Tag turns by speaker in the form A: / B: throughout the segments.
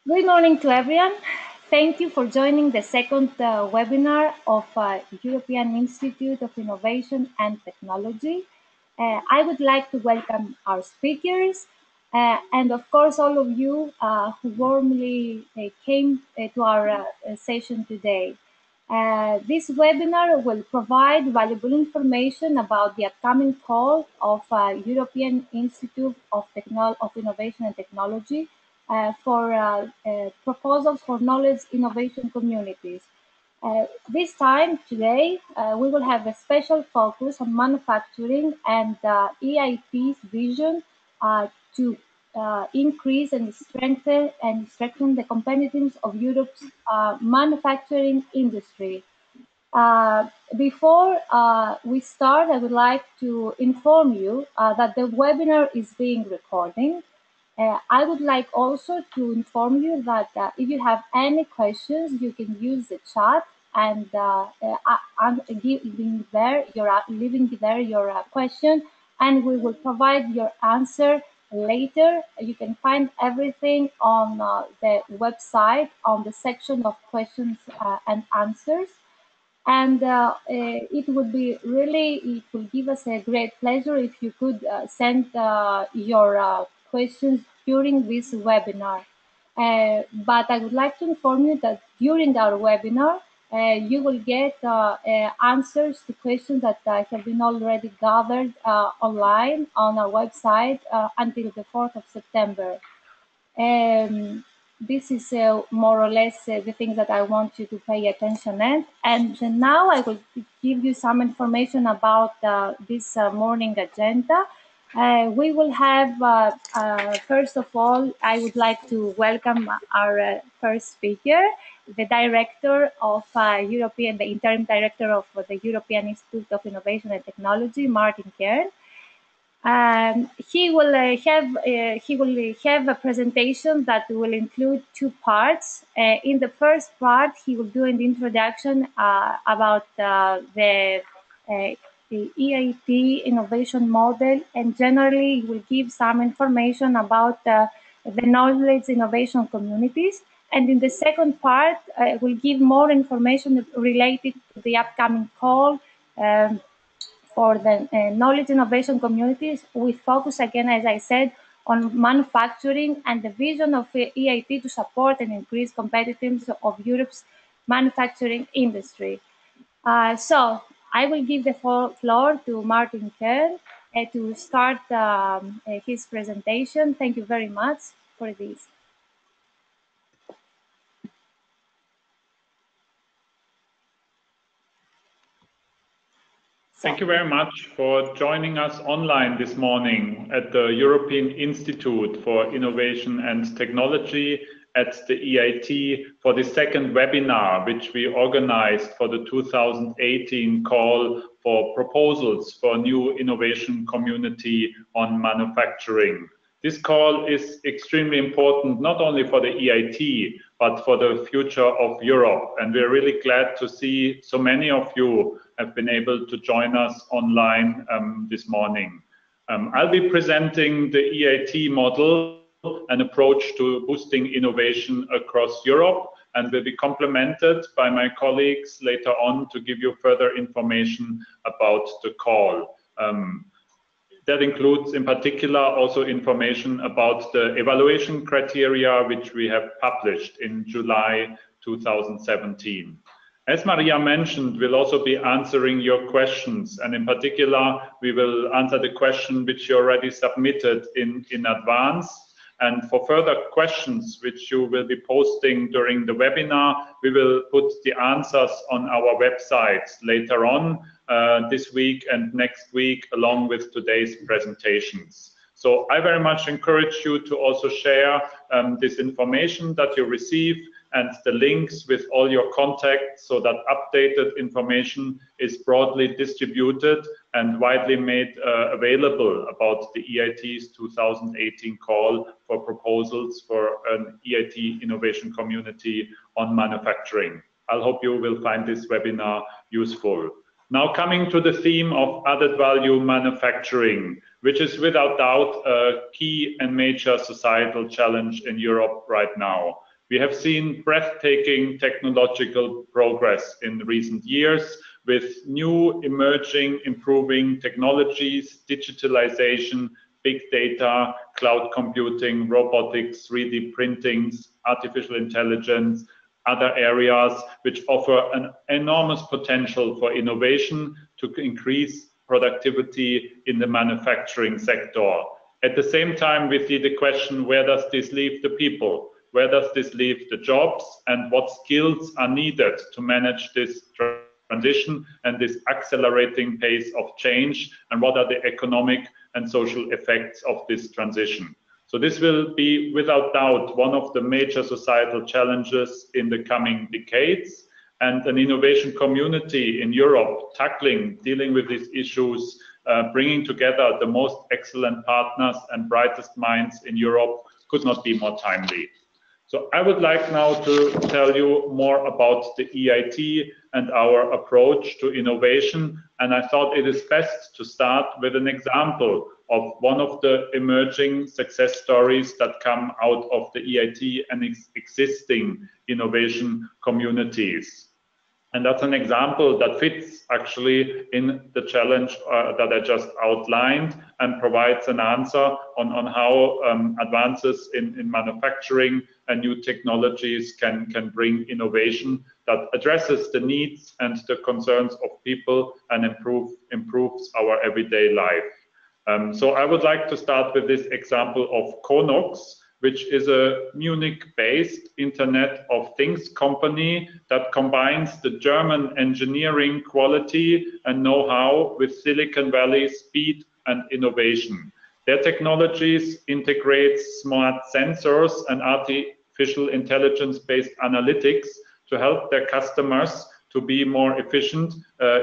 A: Good morning to everyone. Thank you for joining the second webinar of European Institute of Innovation and Technology. I would like to welcome our speakers and of course all of you who warmly came to our session today. This webinar will provide valuable information about the upcoming call of European Institute of Innovation and Technology for proposals for knowledge innovation communities. This time today, we will have a special focus on manufacturing and EIT's vision to increase and strengthen the competitiveness of Europe's manufacturing industry. Before we start, I would like to inform you that the webinar is being recorded. I would like also to inform you that if you have any questions, you can use the chat and leaving there your question, and we will provide your answer later. You can find everything on the website on the section of questions and answers. And it will give us a great pleasure if you could send your questions during this webinar. But I would like to inform you that during our webinar, you will get answers to questions that have been already gathered online on our website until the 4th of September. This is more or less the things that I want you to pay attention at. And now I will give you some information about this morning agenda. We will have, first of all, I would like to welcome our first speaker, the director of the interim director of the European Institute of Innovation and Technology, Martin Kern. He will have a presentation that will include two parts. In the first part, he will do an introduction about the EIT Innovation Model, and generally he will give some information about the knowledge innovation communities. And in the second part, we'll give more information related to the upcoming call for the knowledge innovation communities, with focus again, as I said, on manufacturing and the vision of EIT to support and increase competitiveness of Europe's manufacturing industry. So I will give the floor to Martin Kern to start his presentation. Thank you very much for this.
B: Thank you very much for joining us online this morning at the European Institute for Innovation and Technology at the EIT for the second webinar, which we organized for the 2018 call for proposals for a new innovation community on manufacturing. This call is extremely important, not only for the EIT, but for the future of Europe. And we're really glad to see so many of you have been able to join us online this morning. I'll be presenting the EIT model, an approach to boosting innovation across Europe, and will be complemented by my colleagues later on to give you further information about the call. That includes, in particular, also information about the evaluation criteria, which we have published in July 2017. As Maria mentioned, we'll also be answering your questions, and in particular, we will answer the question which you already submitted in advance. And for further questions which you will be posting during the webinar, we will put the answers on our website later on this week and next week, along with today's presentations. So I very much encourage you to also share this information that you receive and the links with all your contacts, so that updated information is broadly distributed and widely made available about the EIT's 2018 call for proposals for an EIT innovation community on manufacturing. I hope you will find this webinar useful. Now, coming to the theme of added value manufacturing, which is without doubt a key and major societal challenge in Europe right now. We have seen breathtaking technological progress in recent years with new emerging, improving technologies, digitalization, big data, cloud computing, robotics, 3D printings, artificial intelligence, other areas which offer an enormous potential for innovation to increase productivity in the manufacturing sector. At the same time, we see the question, where does this leave the people? Where does this leave the jobs? And what skills are needed to manage this transition and this accelerating pace of change? And what are the economic and social effects of this transition? So this will be, without doubt, one of the major societal challenges in the coming decades. And an innovation community in Europe dealing with these issues, bringing together the most excellent partners and brightest minds in Europe could not be more timely. So I would like now to tell you more about the EIT and our approach to innovation. And I thought it is best to start with an example of one of the emerging success stories that come out of the EIT and existing innovation communities. And that's an example that fits actually in the challenge that I just outlined and provides an answer on how advances in manufacturing and new technologies can bring innovation that addresses the needs and the concerns of people and improves our everyday life. So I would like to start with this example of Konux, which is a Munich-based Internet of Things company that combines the German engineering quality and know-how with Silicon Valley speed and innovation. Their technologies integrate smart sensors and artificial intelligence-based analytics to help their customers to be more efficient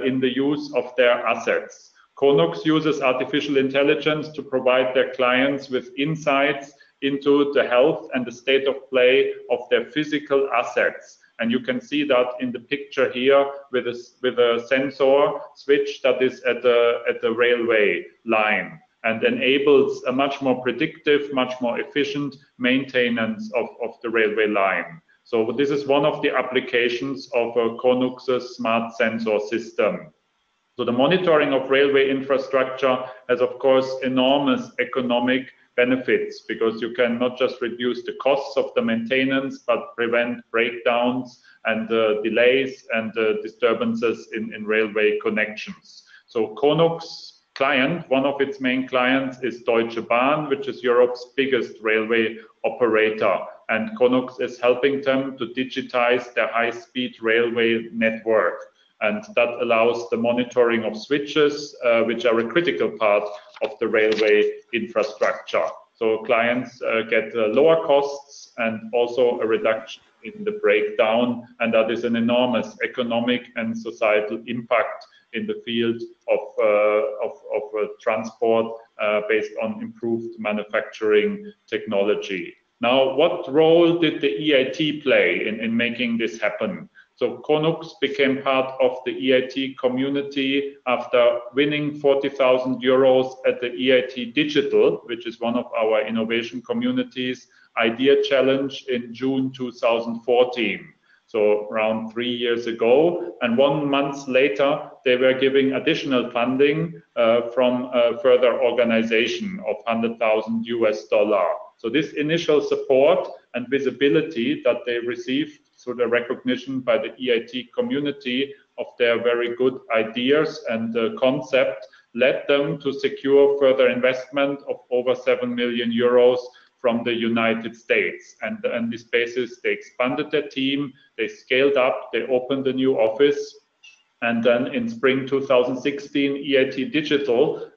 B: in the use of their assets. Konux uses artificial intelligence to provide their clients with insights into the health and the state of play of their physical assets. And you can see that in the picture here with a sensor switch that is at the railway line and enables a much more predictive, much more efficient maintenance of the railway line. So this is one of the applications of Konux's smart sensor system. So the monitoring of railway infrastructure has, of course, enormous economic benefits because you can not just reduce the costs of the maintenance, but prevent breakdowns and delays and disturbances in railway connections. So Konux client, one of its main clients is Deutsche Bahn, which is Europe's biggest railway operator. And Konux is helping them to digitize their high-speed railway network. And that allows the monitoring of switches, which are a critical part of the railway infrastructure. So clients get lower costs and also a reduction in the breakdown. And that is an enormous economic and societal impact in the field of transport based on improved manufacturing technology. Now, what role did the EIT play in making this happen? So Konux became part of the EIT community after winning 40,000 euros at the EIT Digital, which is one of our innovation communities, Idea Challenge in June 2014. So around 3 years ago. And 1 month later, they were giving additional funding from a further organization of $100,000 US. So this initial support and visibility that they received through the recognition by the EIT community of their very good ideas and concept led them to secure further investment of over 7 million euros from the United States. And on this basis, they expanded their team, they scaled up, they opened a new office. And then in spring 2016, EIT Digital,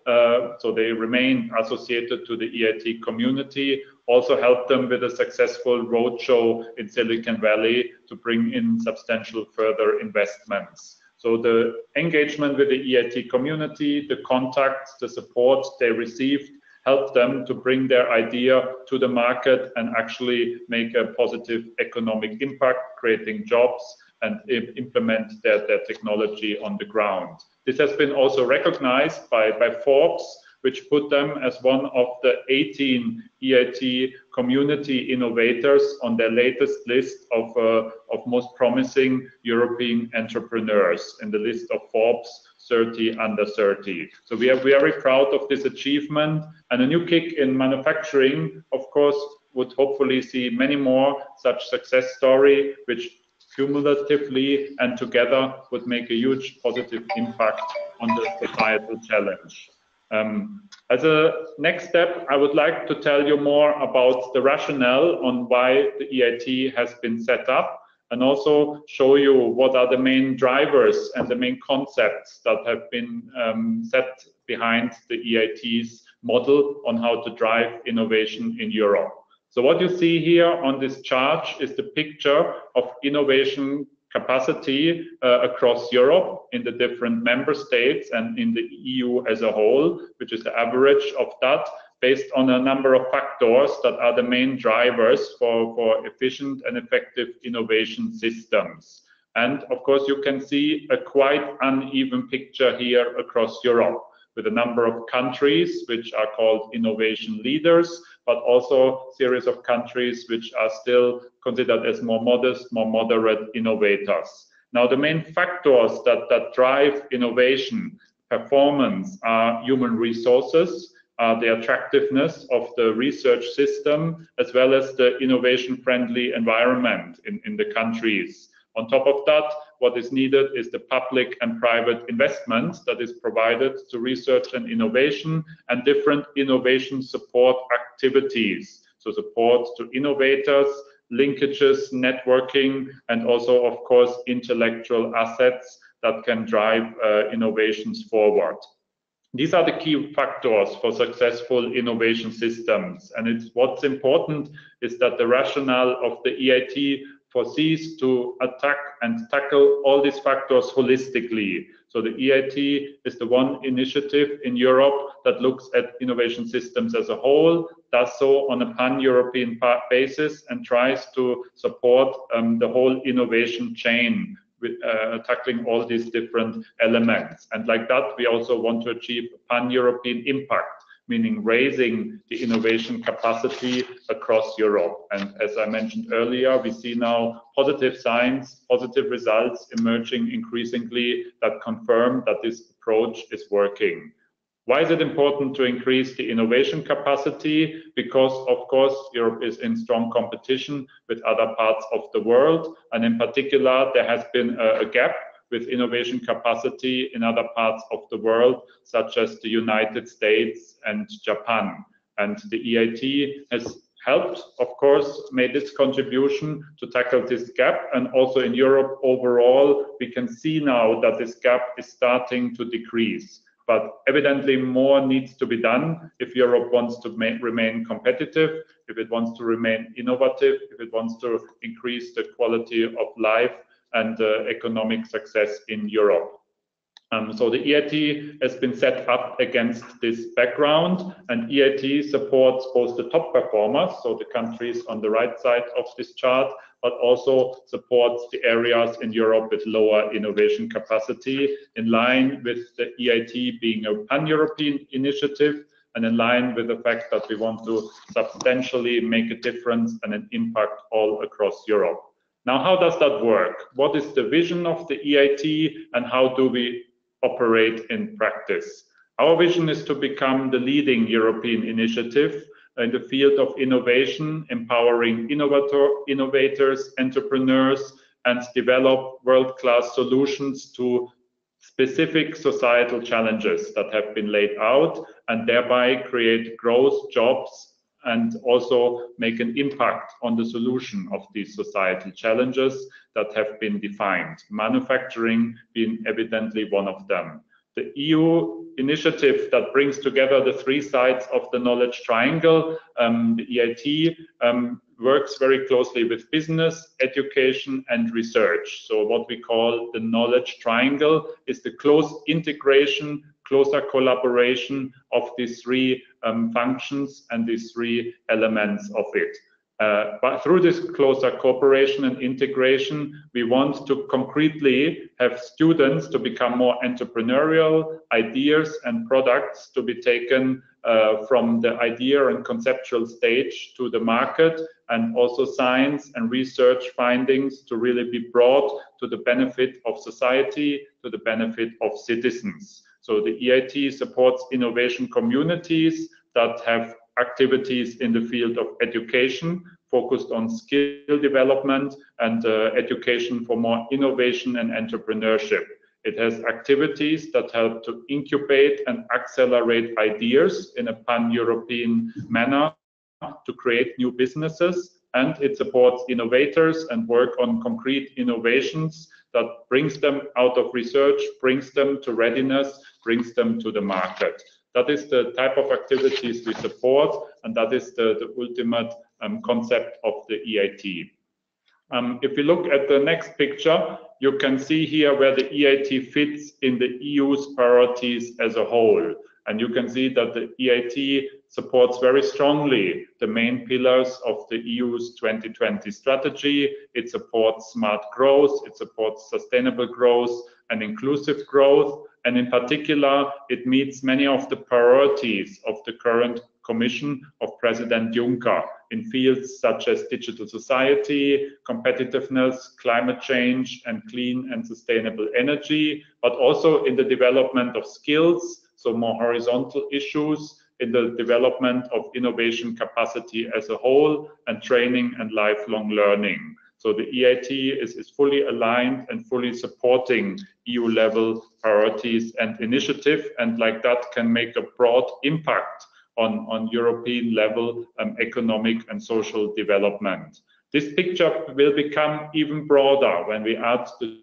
B: so they remain associated to the EIT community, also helped them with a successful roadshow in Silicon Valley to bring in substantial further investments. So the engagement with the EIT community, the contacts, the support they received, helped them to bring their idea to the market and actually make a positive economic impact, creating jobs and implement their technology on the ground. This has been also recognized by Forbes, which put them as one of the 18 EIT community innovators on their latest list of most promising European entrepreneurs in the list of Forbes 30 under 30. So we are very proud of this achievement, and a new kick in manufacturing, of course, would hopefully see many more such success stories, which cumulatively and together would make a huge positive impact on the societal challenge. As a next step, I would like to tell you more about the rationale on why the EIT has been set up, and also show you what are the main drivers and the main concepts that have been set behind the EIT's model on how to drive innovation in Europe. So what you see here on this chart is the picture of innovation capacity across Europe in the different member states and in the EU as a whole, which is the average of that, based on a number of factors that are the main drivers for efficient and effective innovation systems. And of course, you can see a quite uneven picture here across Europe, with a number of countries which are called innovation leaders, but also a series of countries which are still considered as more modest, more moderate innovators. Now, the main factors that drive innovation performance are human resources, the attractiveness of the research system, as well as the innovation-friendly environment in the countries. On top of that, what is needed is the public and private investment that is provided to research and innovation, and different innovation support activities. So support to innovators, linkages, networking, and also, of course, intellectual assets that can drive innovations forward. These are the key factors for successful innovation systems. And what's important is that the rationale of the EIT foresees to attack and tackle all these factors holistically. So the EIT is the one initiative in Europe that looks at innovation systems as a whole, does so on a pan-European basis, and tries to support the whole innovation chain with tackling all these different elements. And like that, we also want to achieve pan-European impact, meaning raising the innovation capacity across Europe. And as I mentioned earlier, we see now positive signs, positive results emerging increasingly that confirm that this approach is working. Why is it important to increase the innovation capacity? Because, of course, Europe is in strong competition with other parts of the world. And in particular, there has been a gap with innovation capacity in other parts of the world, such as the United States and Japan. And the EIT has helped, of course, made its contribution to tackle this gap. And also in Europe overall, we can see now that this gap is starting to decrease. But evidently more needs to be done if Europe wants to remain competitive, if it wants to remain innovative, if it wants to increase the quality of life and economic success in Europe. So the EIT has been set up against this background, and EIT supports both the top performers, so the countries on the right side of this chart, but also supports the areas in Europe with lower innovation capacity, in line with the EIT being a pan-European initiative, and in line with the fact that we want to substantially make a difference and an impact all across Europe. Now, how does that work? What is the vision of the EIT, and how do we operate in practice? Our vision is to become the leading European initiative in the field of innovation, empowering innovators, entrepreneurs, and develop world-class solutions to specific societal challenges that have been laid out, and thereby create growth, jobs, and also make an impact on the solution of these societal challenges that have been defined, manufacturing being evidently one of them. The EU initiative that brings together the three sides of the knowledge triangle, the EIT, works very closely with business, education, and research. So what we call the knowledge triangle is the close integration, closer collaboration of these three functions and these three elements of it. But through this closer cooperation and integration, we want to concretely have students to become more entrepreneurial, ideas and products to be taken from the idea and conceptual stage to the market, and also science and research findings to really be brought to the benefit of society, to the benefit of citizens. So the EIT supports innovation communities that have activities in the field of education, focused on skill development and education for more innovation and entrepreneurship. It has activities that help to incubate and accelerate ideas in a pan-European manner to create new businesses, and it supports innovators and work on concrete innovations that brings them out of research, brings them to readiness, brings them to the market. That is the type of activities we support, and that is the ultimate concept of the EIT. If we look at the next picture, you can see here where the EIT fits in the EU's priorities as a whole. And you can see that the EIT supports very strongly the main pillars of the EU's 2020 strategy. It supports smart growth, it supports sustainable growth and inclusive growth. And in particular, it meets many of the priorities of the current Commission of President Juncker in fields such as digital society, competitiveness, climate change, and clean and sustainable energy, but also in the development of skills, so more horizontal issues, in the development of innovation capacity as a whole, and training and lifelong learning. So the EIT is fully aligned and fully supporting EU-level priorities and initiative, and like that can make a broad impact on European level economic and social development. This picture will become even broader when we add the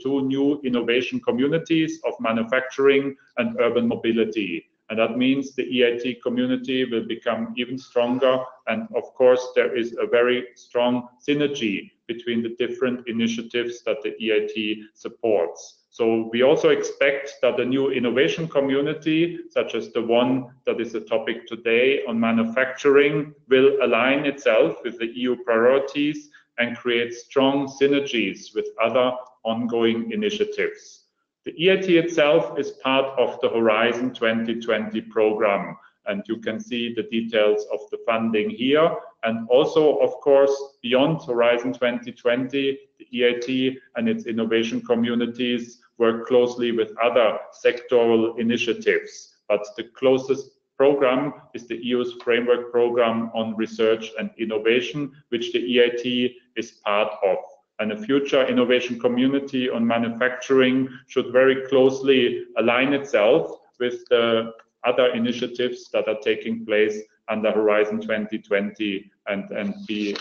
B: two new innovation communities of manufacturing and urban mobility. And that means the EIT community will become even stronger. And of course, there is a very strong synergy between the different initiatives that the EIT supports. So we also expect that the new innovation community, such as the one that is the topic today on manufacturing, will align itself with the EU priorities and create strong synergies with other ongoing initiatives. The EIT itself is part of the Horizon 2020 program, and you can see the details of the funding here. And also, of course, beyond Horizon 2020, the EIT and its innovation communities work closely with other sectoral initiatives. But the closest program is the EU's framework program on research and innovation, which the EIT is part of. And a future innovation community on manufacturing should very closely align itself with the other initiatives that are taking place under Horizon 2020 and be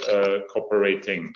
B: cooperating.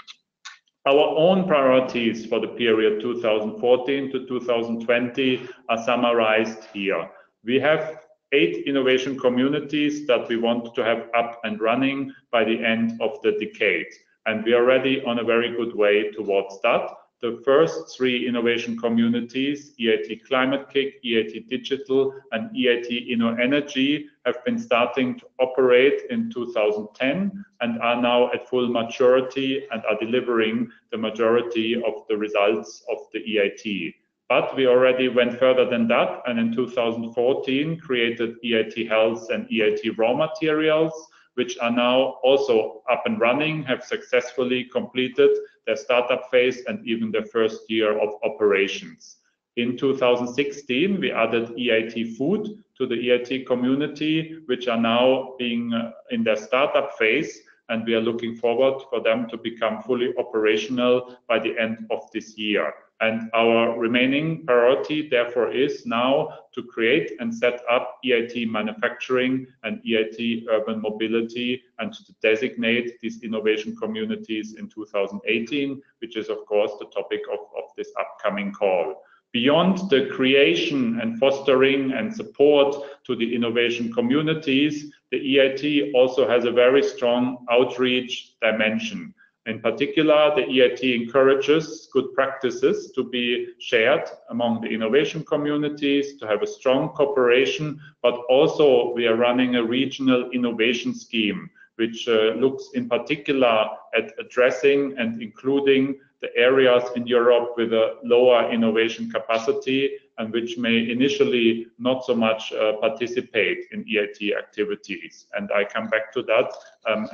B: Our own priorities for the period 2014 to 2020 are summarized here. We have 8 innovation communities that we want to have up and running by the end of the decade. And we are already on a very good way towards that. The first 3 innovation communities, EIT Climate Kick, EIT Digital, and EIT InnoEnergy, have been starting to operate in 2010 and are now at full maturity and are delivering the majority of the results of the EIT. But we already went further than that, and in 2014 created EIT Health and EIT Raw Materials, which are now also up and running, have successfully completed their startup phase and even their first year of operations. In 2016, we added EIT Food to the EIT community, which are now being in their startup phase, and we are looking forward for them to become fully operational by the end of this year. And our remaining priority, therefore, is now to create and set up EIT Manufacturing and EIT Urban Mobility, and to designate these innovation communities in 2018, which is, of course, the topic of this upcoming call. Beyond the creation and fostering and support to the innovation communities, the EIT also has a very strong outreach dimension. In particular, the EIT encourages good practices to be shared among the innovation communities, to have a strong cooperation, but also we are running a regional innovation scheme, which looks in particular at addressing and including the areas in Europe with a lower innovation capacity and which may initially not so much participate in EIT activities. And I come back to that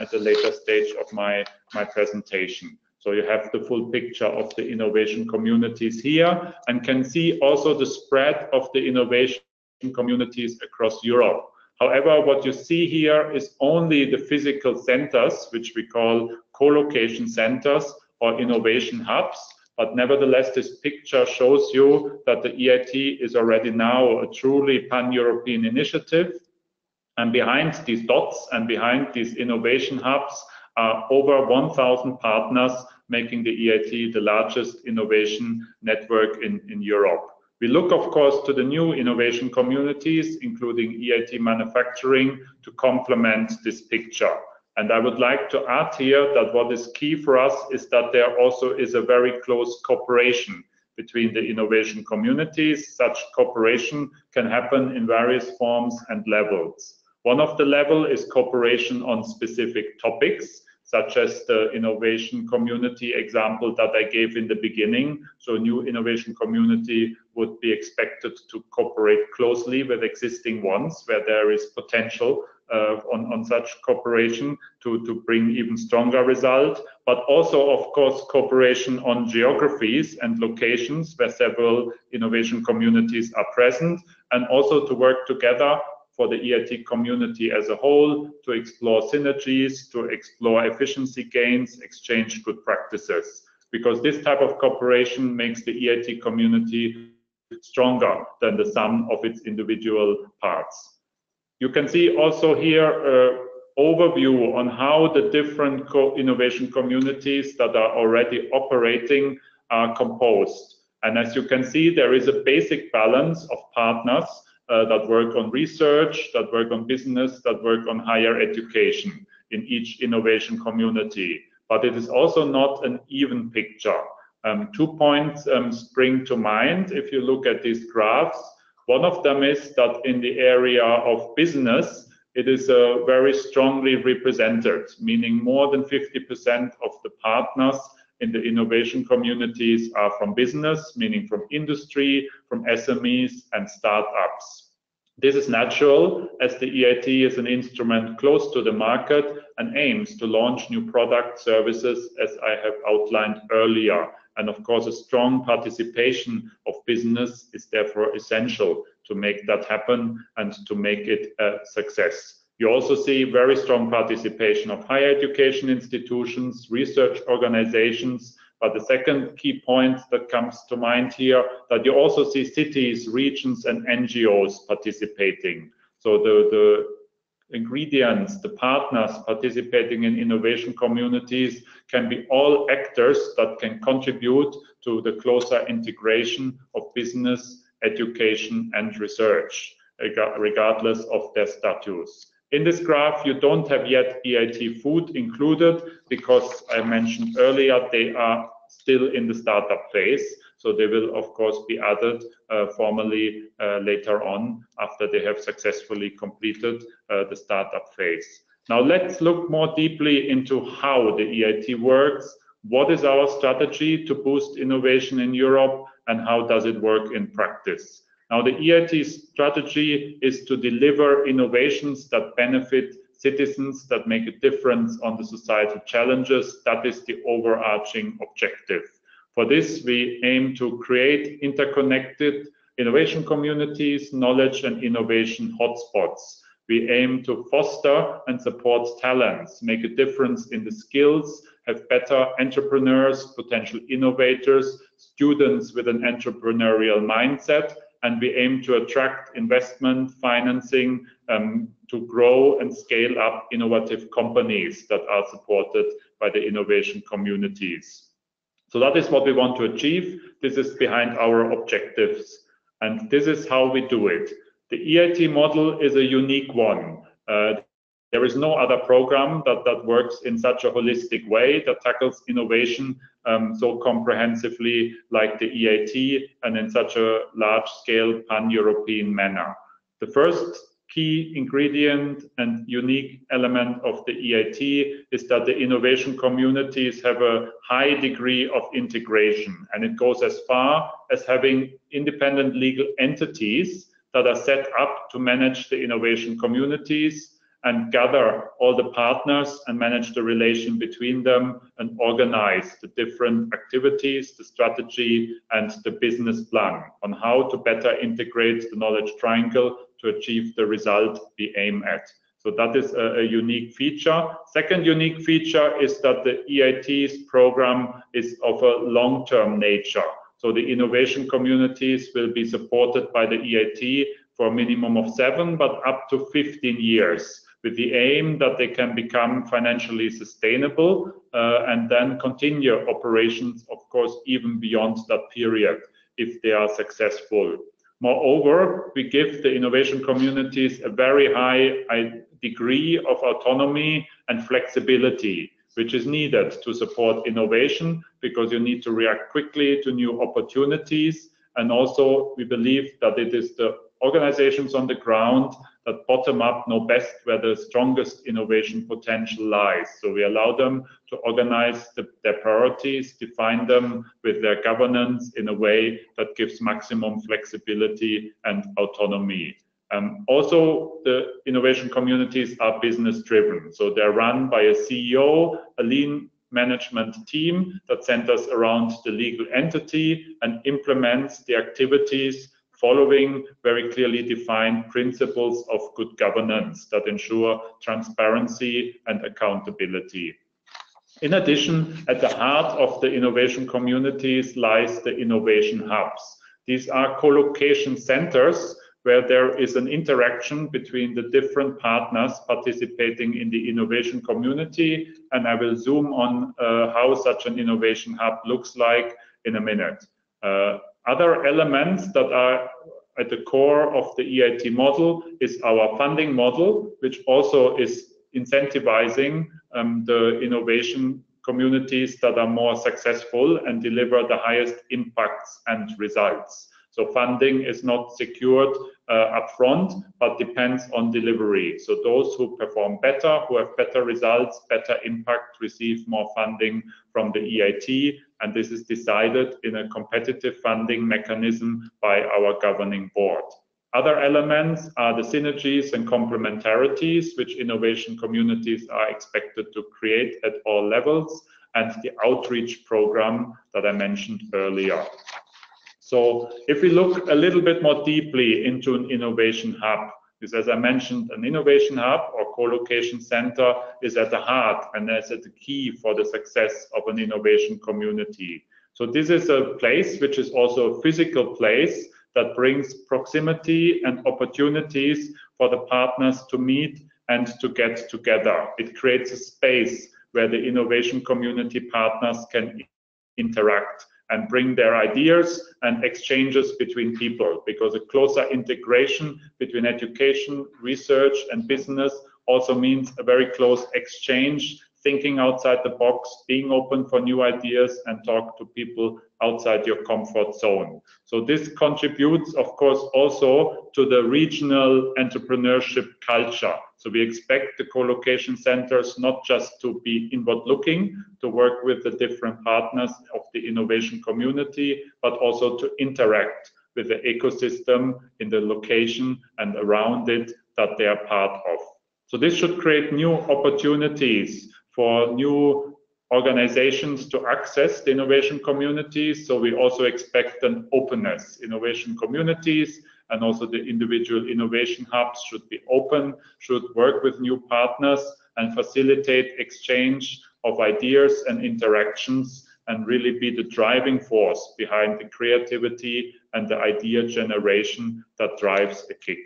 B: at a later stage of my presentation. So you have the full picture of the innovation communities here and can see also the spread of the innovation communities across Europe. However, what you see here is only the physical centers, which we call co-location centers or innovation hubs. But nevertheless, this picture shows you that the EIT is already now a truly pan-European initiative. And behind these dots and behind these innovation hubs are over 1,000 partners, making the EIT the largest innovation network in Europe. We look, of course, to the new innovation communities, including EIT manufacturing, to complement this picture. And I would like to add here that what is key for us is that there also is a very close cooperation between the innovation communities. Such cooperation can happen in various forms and levels. One of the levels is cooperation on specific topics, such as the innovation community example that I gave in the beginning. So a new innovation community would be expected to cooperate closely with existing ones where there is potential on such cooperation to bring even stronger result, but also, of course, cooperation on geographies and locations where several innovation communities are present, and also to work together for the EIT community as a whole, to explore synergies, to explore efficiency gains, exchange good practices. Because this type of cooperation makes the EIT community stronger than the sum of its individual parts. You can see also here an overview on how the different innovation communities that are already operating are composed. And as you can see, there is a basic balance of partners that work on research, that work on business, that work on higher education in each innovation community. But it is also not an even picture. 2 points spring to mind if you look at these graphs. One of them is that in the area of business, it is very strongly represented, meaning more than 50% of the partners in the innovation communities are from business, meaning from industry, from SMEs and startups. This is natural as the EIT is an instrument close to the market and aims to launch new product services as I have outlined earlier. And of course, a strong participation of business is therefore essential to make that happen and to make it a success. You also see very strong participation of higher education institutions, research organizations, but the second key point that comes to mind here, that you also see cities, regions, and NGOs participating. So the ingredients, the partners participating in innovation communities can be all actors that can contribute to the closer integration of business, education, and research, regardless of their status. In this graph, you don't have yet EIT Food included because I mentioned earlier they are still in the startup phase. So they will, of course, be added formally later on after they have successfully completed the startup phase. Now let's look more deeply into how the EIT works. What is our strategy to boost innovation in Europe and how does it work in practice? Now, the EIT strategy is to deliver innovations that benefit citizens, that make a difference on the societal challenges. That is the overarching objective. For this, we aim to create interconnected innovation communities, knowledge and innovation hotspots. We aim to foster and support talents, make a difference in the skills, have better entrepreneurs, potential innovators, students with an entrepreneurial mindset, and we aim to attract investment, financing, to grow and scale up innovative companies that are supported by the innovation communities. So that is what we want to achieve. This is behind our objectives, and this is how we do it. The EIT model is a unique one. There is no other program that works in such a holistic way, that tackles innovation so comprehensively like the EIT and in such a large-scale pan-European manner. The first key ingredient and unique element of the EIT is that the innovation communities have a high degree of integration, and it goes as far as having independent legal entities that are set up to manage the innovation communities and gather all the partners and manage the relation between them and organize the different activities, the strategy and the business plan on how to better integrate the knowledge triangle to achieve the result we aim at. So that is a unique feature. Second unique feature is that the EIT's program is of a long-term nature. So the innovation communities will be supported by the EIT for a minimum of 7, but up to 15 years. With the aim that they can become financially sustainable and then continue operations, of course, even beyond that period if they are successful. Moreover, we give the innovation communities a very high degree of autonomy and flexibility, which is needed to support innovation because you need to react quickly to new opportunities. And also, we believe that it is the organizations on the ground that bottom up know best where the strongest innovation potential lies. So we allow them to organize their priorities, define them with their governance in a way that gives maximum flexibility and autonomy. Also, the innovation communities are business driven. So they're run by a CEO, a lean management team that centers around the legal entity and implements the activities following very clearly defined principles of good governance that ensure transparency and accountability. In addition, at the heart of the innovation communities lies the innovation hubs. These are co-location centers where there is an interaction between the different partners participating in the innovation community, and I will zoom on how such an innovation hub looks like in a minute. Other elements that are at the core of the EIT model is our funding model, which also is incentivizing the innovation communities that are more successful and deliver the highest impacts and results. So funding is not secured upfront, but depends on delivery. So those who perform better, who have better results, better impact, receive more funding from the EIT, and this is decided in a competitive funding mechanism by our governing board. Other elements are the synergies and complementarities which innovation communities are expected to create at all levels, and the outreach program that I mentioned earlier. So if we look a little bit more deeply into an innovation hub, because as I mentioned, an innovation hub or co-location center is at the heart and is at the key for the success of an innovation community. So this is a place which is also a physical place that brings proximity and opportunities for the partners to meet and to get together. It creates a space where the innovation community partners can interact and bring their ideas and exchanges between people, because a closer integration between education, research and business also means a very close exchange, thinking outside the box, being open for new ideas and talk to people outside your comfort zone. So this contributes, of course, also to the regional entrepreneurship culture. So we expect the co-location centers not just to be inward-looking, to work with the different partners of the innovation community, but also to interact with the ecosystem in the location and around it that they are part of. So this should create new opportunities for new organizations to access the innovation communities. So we also expect an openness. Innovation communities and also the individual innovation hubs should be open, should work with new partners and facilitate exchange of ideas and interactions, and really be the driving force behind the creativity and the idea generation that drives a KIC.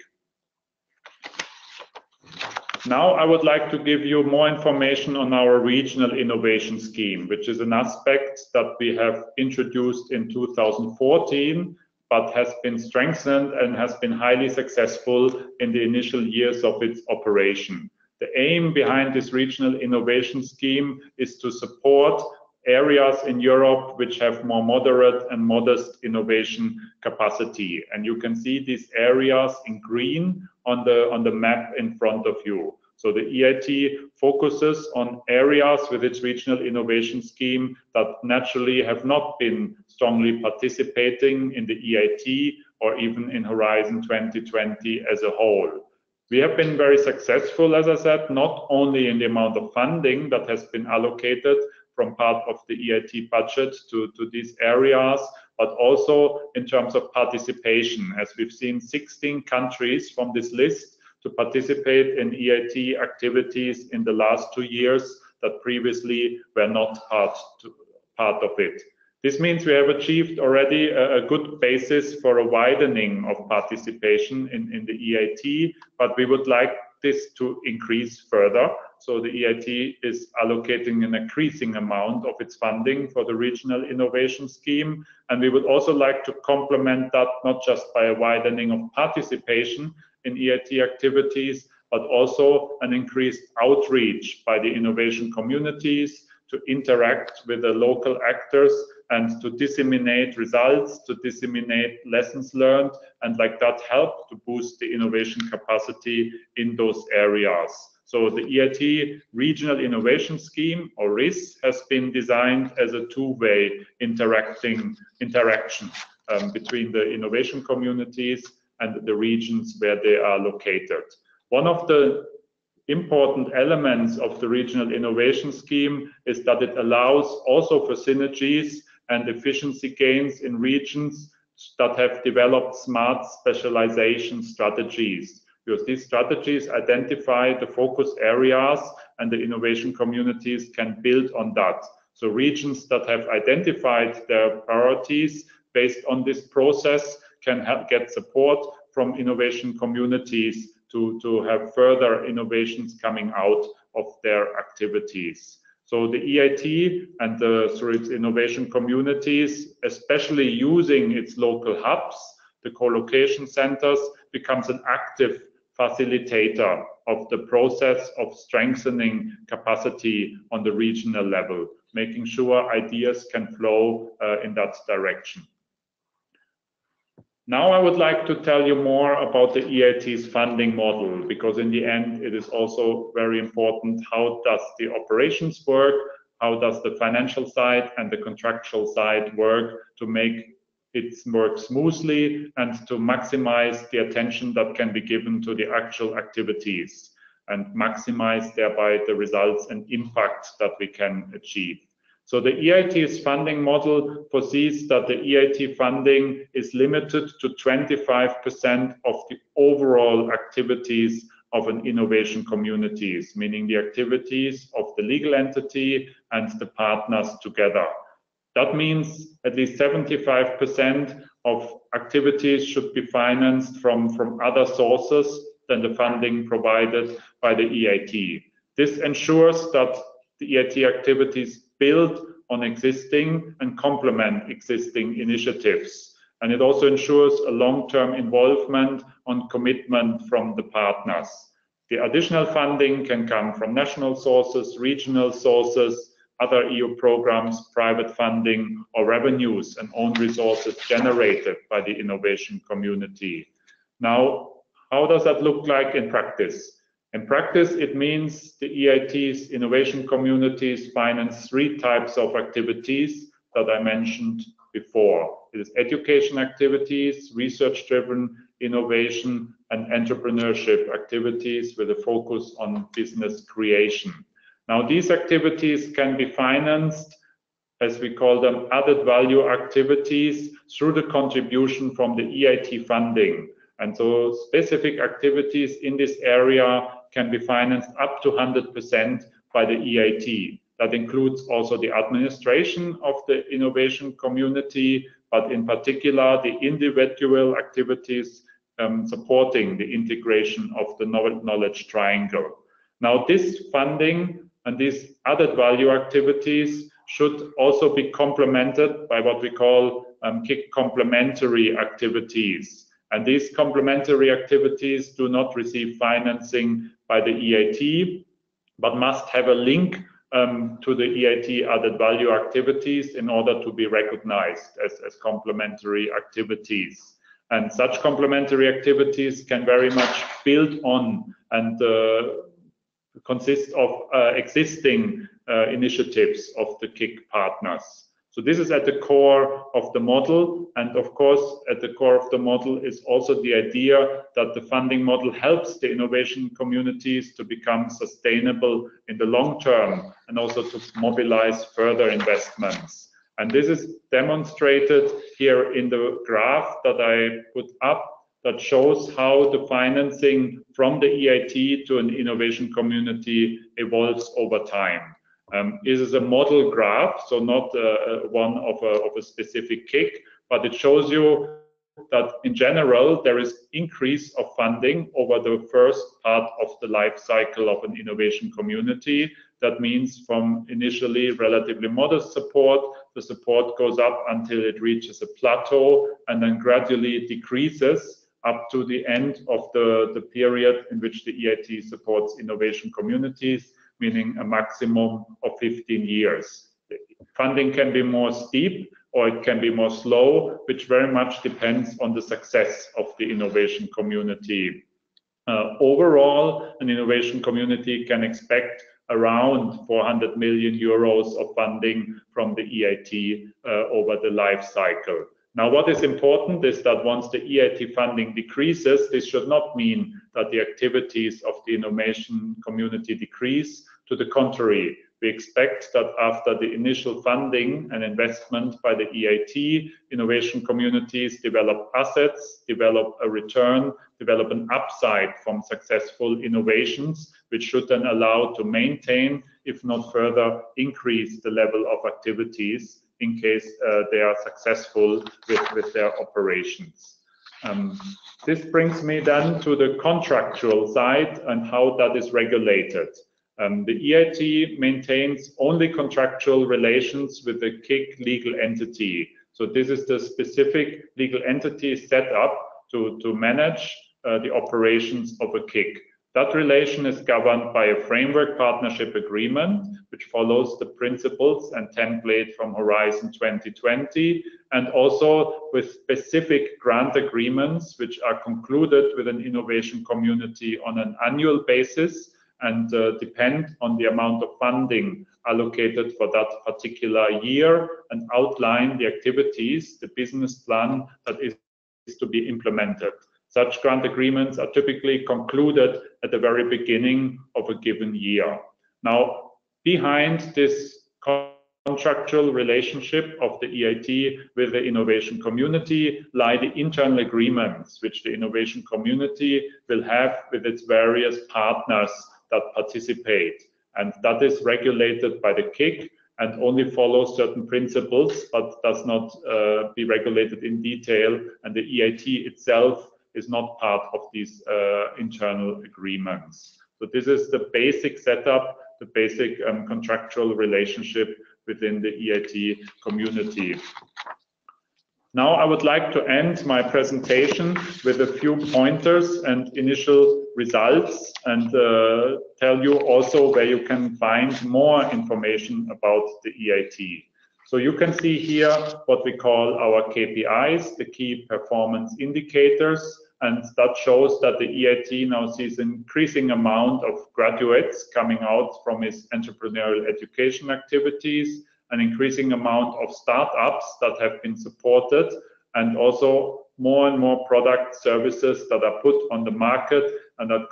B: Now I would like to give you more information on our regional innovation scheme, which is an aspect that we have introduced in 2014, but has been strengthened and has been highly successful in the initial years of its operation. The aim behind this regional innovation scheme is to support areas in Europe which have more moderate and modest innovation capacity. And you can see these areas in green on the map in front of you. So the EIT focuses on areas with its regional innovation scheme that naturally have not been strongly participating in the EIT or even in Horizon 2020 as a whole. We have been very successful, as I said, not only in the amount of funding that has been allocated from part of the EIT budget to these areas, but also in terms of participation, as we've seen 16 countries from this list to participate in EIT activities in the last 2 years that previously were not part of it. This means we have achieved already a good basis for a widening of participation in the EIT, but we would like this to increase further. So the EIT is allocating an increasing amount of its funding for the regional innovation scheme. And we would also like to complement that not just by a widening of participation in EIT activities, but also an increased outreach by the innovation communities to interact with the local actors and to disseminate results, to disseminate lessons learned, and like that help to boost the innovation capacity in those areas. So the EIT Regional Innovation Scheme, or RIS, has been designed as a two-way interaction between the innovation communities and the regions where they are located. One of the important elements of the Regional Innovation Scheme is that it allows also for synergies and efficiency gains in regions that have developed smart specialization strategies, because these strategies identify the focus areas and the innovation communities can build on that. So regions that have identified their priorities based on this process can get support from innovation communities to have further innovations coming out of their activities. So the EIT and through its innovation communities, especially using its local hubs, the co-location centers, becomes an active facilitator of the process of strengthening capacity on the regional level, making sure ideas can flow in that direction. Now I would like to tell you more about the EIT's funding model, because in the end it is also very important how does the operations work, how does the financial side and the contractual side work to make it work smoothly and to maximize the attention that can be given to the actual activities and maximize thereby the results and impact that we can achieve. So the EIT's funding model foresees that the EIT funding is limited to 25% of the overall activities of an innovation communities, meaning the activities of the legal entity and the partners together. That means at least 75% of activities should be financed from other sources than the funding provided by the EIT. This ensures that the EIT activities build on existing and complement existing initiatives. And it also ensures a long-term involvement on commitment from the partners. The additional funding can come from national sources, regional sources, other EU programs, private funding, or revenues and own resources generated by the innovation community. Now, how does that look like in practice? In practice, it means the EIT's innovation communities finance 3 types of activities that I mentioned before. It is education activities, research-driven innovation, and entrepreneurship activities with a focus on business creation. Now, these activities can be financed, as we call them, added value activities, through the contribution from the EIT funding. And so specific activities in this area can be financed up to 100% by the EIT. That includes also the administration of the innovation community, but in particular the individual activities supporting the integration of the knowledge triangle. Now, this funding and these added value activities should also be complemented by what we call KIC complementary activities. And these complementary activities do not receive financing by the EIT, but must have a link to the EIT added value activities in order to be recognized as complementary activities. And such complementary activities can very much build on and consist of existing initiatives of the KIC partners. So this is at the core of the model, and of course at the core of the model is also the idea that the funding model helps the innovation communities to become sustainable in the long term and also to mobilize further investments. And this is demonstrated here in the graph that I put up that shows how the financing from the EIT to an innovation community evolves over time. This is a model graph, so not one of a specific KIC, but it shows you that in general there is increase of funding over the first part of the life cycle of an innovation community. That means from initially relatively modest support, the support goes up until it reaches a plateau and then gradually decreases up to the end of the period in which the EIT supports innovation communities, meaning a maximum of 15 years. Funding can be more steep or it can be more slow, which very much depends on the success of the innovation community. Overall, an innovation community can expect around 400 million euros of funding from the EIT over the life cycle. Now, what is important is that once the EIT funding decreases, this should not mean that the activities of the innovation community decrease. To the contrary, we expect that after the initial funding and investment by the EIT, innovation communities develop assets, develop a return, develop an upside from successful innovations, which should then allow to maintain, if not further increase the level of activities in case they are successful with their operations. This brings me then to the contractual side and how that is regulated. The EIT maintains only contractual relations with the KIC legal entity. So this is the specific legal entity set up to manage the operations of a KIC. That relation is governed by a framework partnership agreement, which follows the principles and template from Horizon 2020, and also with specific grant agreements, which are concluded with an innovation community on an annual basis and depend on the amount of funding allocated for that particular year and outline the activities, the business plan that is to be implemented. Such grant agreements are typically concluded at the very beginning of a given year. Now, behind this contractual relationship of the EIT with the innovation community lie the internal agreements which the innovation community will have with its various partners that participate. And that is regulated by the KIC and only follows certain principles, but does not be regulated in detail. And the EIT itself is not part of these internal agreements. So this is the basic setup, the basic contractual relationship within the EIT community. Now I would like to end my presentation with a few pointers and initial results and tell you also where you can find more information about the EIT. So you can see here what we call our KPIs, the key performance indicators, and that shows that the EIT now sees an increasing amount of graduates coming out from its entrepreneurial education activities, an increasing amount of startups that have been supported, and also more and more product services that are put on the market and that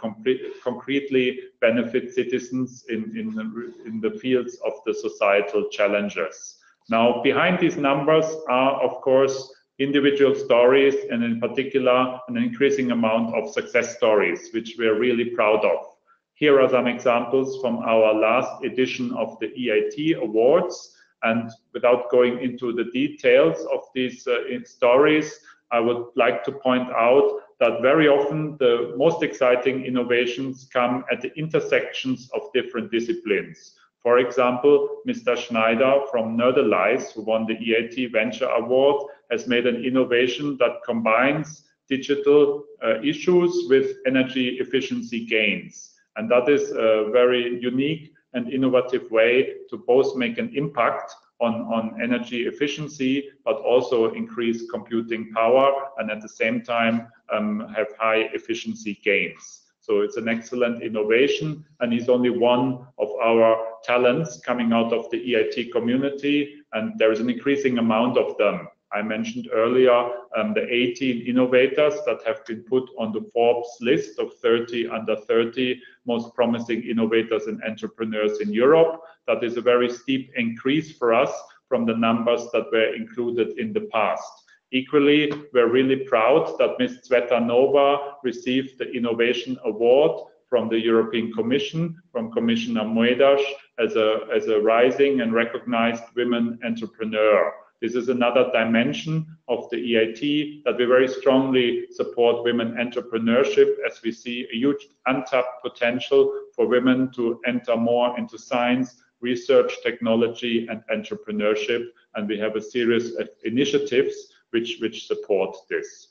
B: concretely benefit citizens in the fields of the societal challenges. Now, behind these numbers are, of course, individual stories, and in particular, an increasing amount of success stories, which we are really proud of. Here are some examples from our last edition of the EIT Awards. And without going into the details of these stories, I would like to point out that very often the most exciting innovations come at the intersections of different disciplines. For example, Mr. Schneider from Nerdelize, who won the EIT Venture Award, has made an innovation that combines digital issues with energy efficiency gains. And that is very unique and innovative way to both make an impact on energy efficiency, but also increase computing power and at the same time have high efficiency gains. So it's an excellent innovation, and he's only one of our talents coming out of the EIT community, and there is an increasing amount of them. I mentioned earlier the 18 innovators that have been put on the Forbes list of 30 under 30 most promising innovators and entrepreneurs in Europe. That is a very steep increase for us from the numbers that were included in the past. Equally, we're really proud that Ms. Tsvetanova received the Innovation Award from the European Commission, from Commissioner Moedas, as a rising and recognized women entrepreneur. This is another dimension of the EIT, that we very strongly support women entrepreneurship, as we see a huge untapped potential for women to enter more into science, research, technology, and entrepreneurship. And we have a series of initiatives which support this.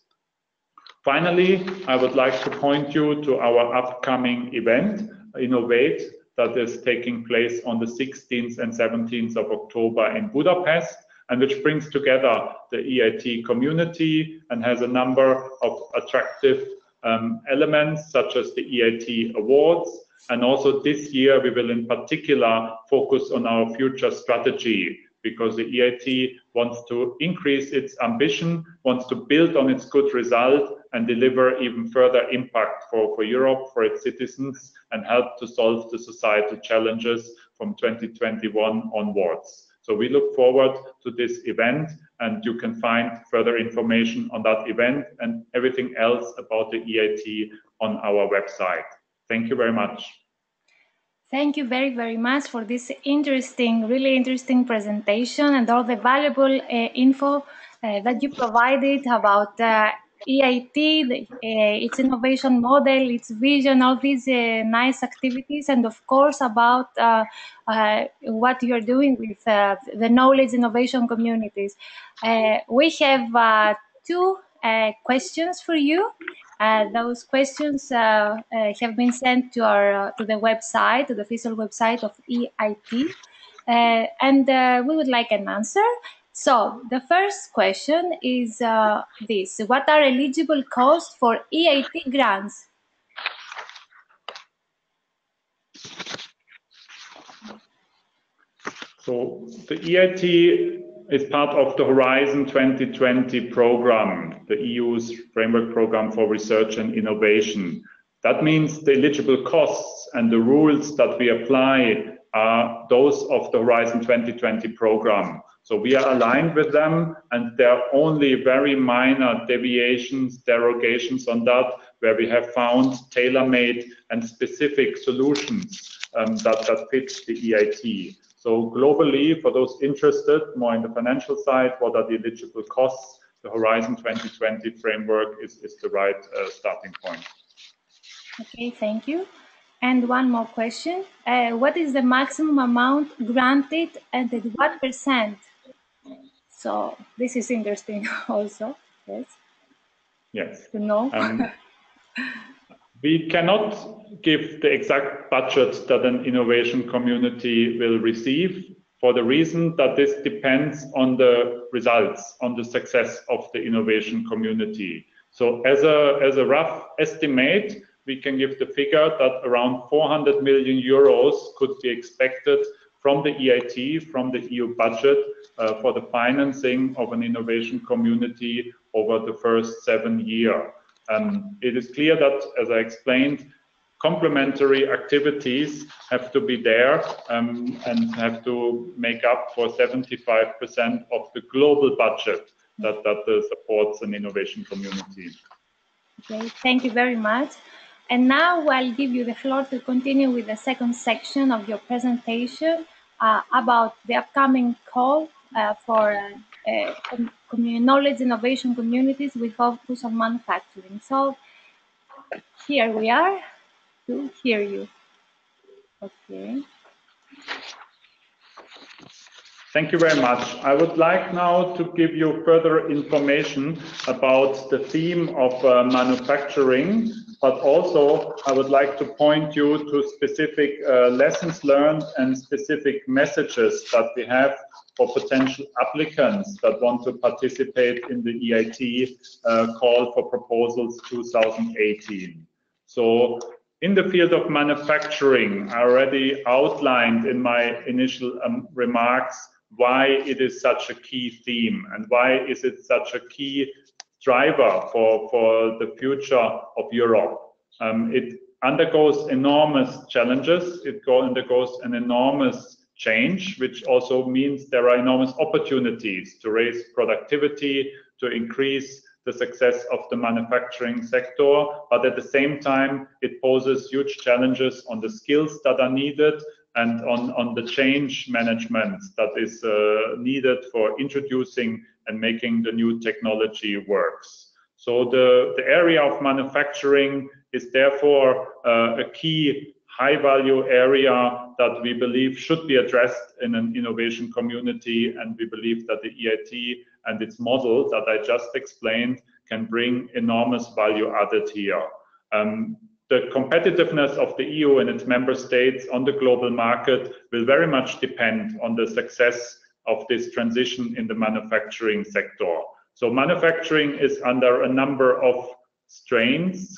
B: Finally, I would like to point you to our upcoming event, Innovate, that is taking place on the 16th and 17th of October in Budapest, and which brings together the EIT community and has a number of attractive elements, such as the EIT Awards. And also this year, we will in particular focus on our future strategy, because the EIT wants to increase its ambition, wants to build on its good result and deliver even further impact for Europe, for its citizens, and help to solve the societal challenges from 2021 onwards. So we look forward to this event, and you can find further information on that event and everything else about the EIT on our website. Thank you very much.
A: Thank you very, very much for this interesting, really interesting presentation and all the valuable info that you provided about EIT, its innovation model, its vision, all these nice activities, and of course about what you're doing with the knowledge innovation communities. We have two questions for you. Those questions have been sent to the website, to the official website of EIT, and we would like an answer. So the first question is this: what are eligible costs for EIT grants?
B: So the EIT is part of the Horizon 2020 program, the EU's framework program for research and innovation. That means the eligible costs and the rules that we apply are those of the Horizon 2020 program. So we are aligned with them, and there are only very minor deviations, derogations on that, where we have found tailor-made and specific solutions that fit the EIT. So globally, for those interested more in the financial side, what are the eligible costs? The Horizon 2020 framework is the right starting point.
A: Okay, thank you. And one more question. What is the maximum amount granted and at what percent? So this is interesting also, yes?
B: Yes.
A: To know.
B: We cannot give the exact budget that an innovation community will receive, for the reason that this depends on the results, on the success of the innovation community. So as a rough estimate, we can give the figure that around 400 million euros could be expected from the EIT, from the EU budget, for the financing of an innovation community over the first 7 years. It is clear that, as I explained, complementary activities have to be there and have to make up for 75% of the global budget that supports an innovation community.
A: Okay, thank you very much. And now I'll give you the floor to continue with the second section of your presentation about the upcoming call for knowledge innovation communities with focus on manufacturing. So here we are to hear you. Okay.
B: Thank you very much. I would like now to give you further information about the theme of manufacturing but also I would like to point you to specific lessons learned and specific messages that we have for potential applicants that want to participate in the EIT call for proposals 2018. So in the field of manufacturing, I already outlined in my initial remarks why it is such a key theme and why is it such a key driver for the future of Europe. It undergoes enormous challenges, it undergoes an enormous change, which also means there are enormous opportunities to raise productivity, to increase the success of the manufacturing sector, but at the same time, it poses huge challenges on the skills that are needed and on the change management that is needed for introducing and making the new technology works. So the area of manufacturing is therefore a key high-value area that we believe should be addressed in an innovation community, and we believe that the EIT and its model that I just explained can bring enormous value added here. The competitiveness of the EU and its member states on the global market will very much depend on the success of this transition in the manufacturing sector. So manufacturing is under a number of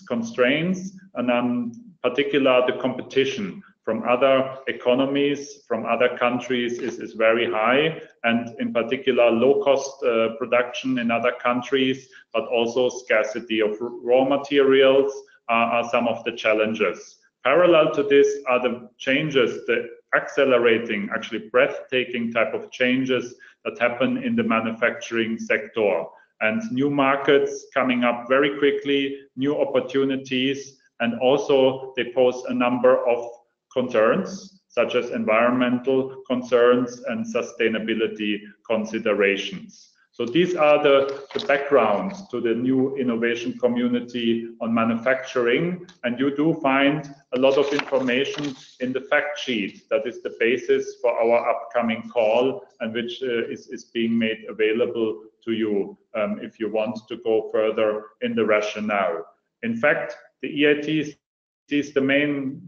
B: constraints, and in particular the competition from other economies, from other countries is very high, and in particular low-cost production in other countries, but also scarcity of raw materials are some of the challenges. Parallel to this are the changes, the accelerating, actually breathtaking type of changes that happen in the manufacturing sector, and new markets coming up very quickly, new opportunities, and also they pose a number of concerns, such as environmental concerns and sustainability considerations. So these are the backgrounds to the new innovation community on manufacturing, and you do find a lot of information in the fact sheet that is the basis for our upcoming call, and which is being made available to you if you want to go further in the rationale. In fact, the EIT sees the main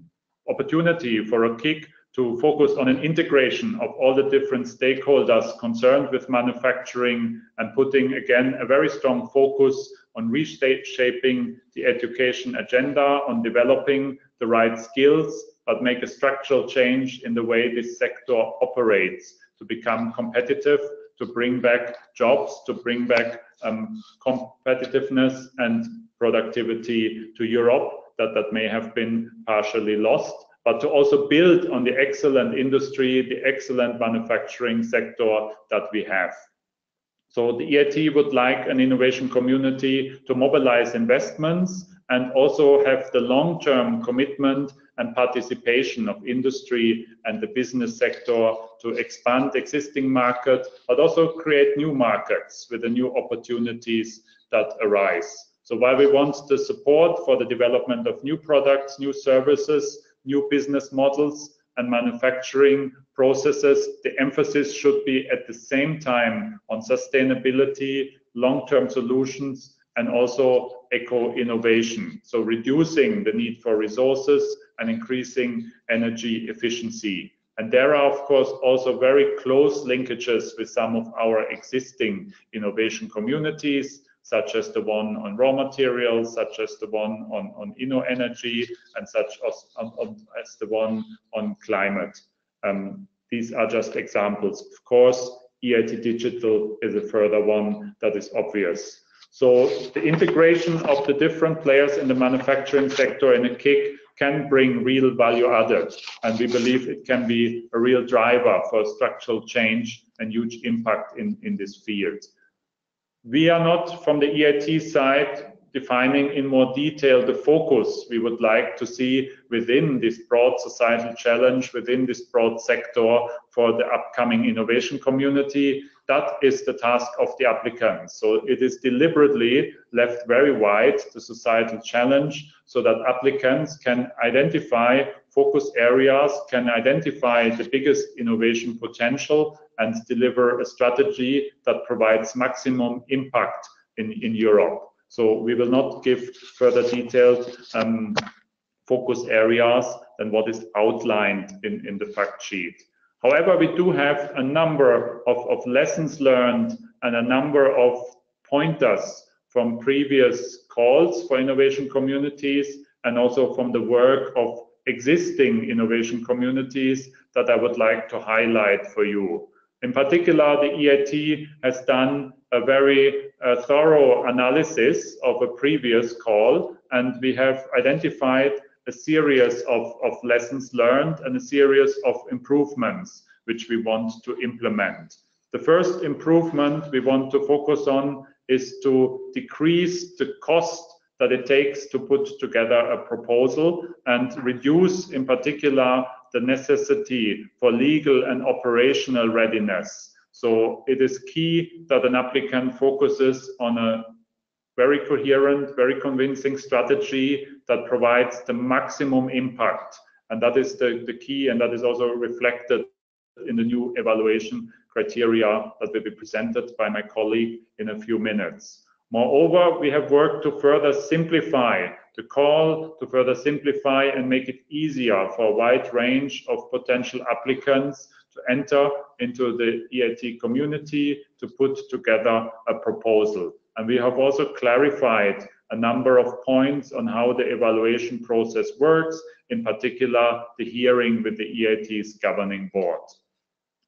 B: opportunity for a KIC to focus on an integration of all the different stakeholders concerned with manufacturing, and putting again a very strong focus on reshaping the education agenda, on developing the right skills, but make a structural change in the way this sector operates to become competitive, to bring back jobs, to bring back competitiveness and productivity to Europe that may have been partially lost, but to also build on the excellent industry, the excellent manufacturing sector that we have. So the EIT would like an innovation community to mobilize investments and also have the long-term commitment and participation of industry and the business sector to expand existing markets, but also create new markets with the new opportunities that arise. So while we want the support for the development of new products, new services, new business models and manufacturing processes, the emphasis should be at the same time on sustainability, long-term solutions, and also eco-innovation. So reducing the need for resources and increasing energy efficiency. And there are, of course, also very close linkages with some of our existing innovation communities, such as the one on raw materials, such as the one on energy, and such as the one on climate. These are just examples. Of course, EIT Digital is a further one that is obvious. So the integration of the different players in the manufacturing sector in a KIC can bring real value added, and we believe it can be a real driver for structural change and huge impact in this field. We are not, from the EIT side, defining in more detail the focus we would like to see within this broad societal challenge, within this broad sector for the upcoming innovation community. That is the task of the applicants. So it is deliberately left very wide, the societal challenge, so that applicants can identify focus areas, can identify the biggest innovation potential, and deliver a strategy that provides maximum impact in Europe. So we will not give further detailed focus areas than what is outlined in the fact sheet. However, we do have a number of lessons learned and a number of pointers from previous calls for innovation communities and also from the work of existing innovation communities that I would like to highlight for you. In particular, the EIT has done a very thorough analysis of a previous call, and we have identified a series of lessons learned and a series of improvements which we want to implement. The first improvement we want to focus on is to decrease the cost that it takes to put together a proposal and reduce in particular the necessity for legal and operational readiness. So it is key that an applicant focuses on a very coherent, very convincing strategy that provides the maximum impact. And that is the key, and that is also reflected in the new evaluation criteria that will be presented by my colleague in a few minutes. Moreover, we have worked to further simplify the call, to further simplify and make it easier for a wide range of potential applicants to enter into the EIT community to put together a proposal. And we have also clarified a number of points on how the evaluation process works, in particular the hearing with the EIT's governing board.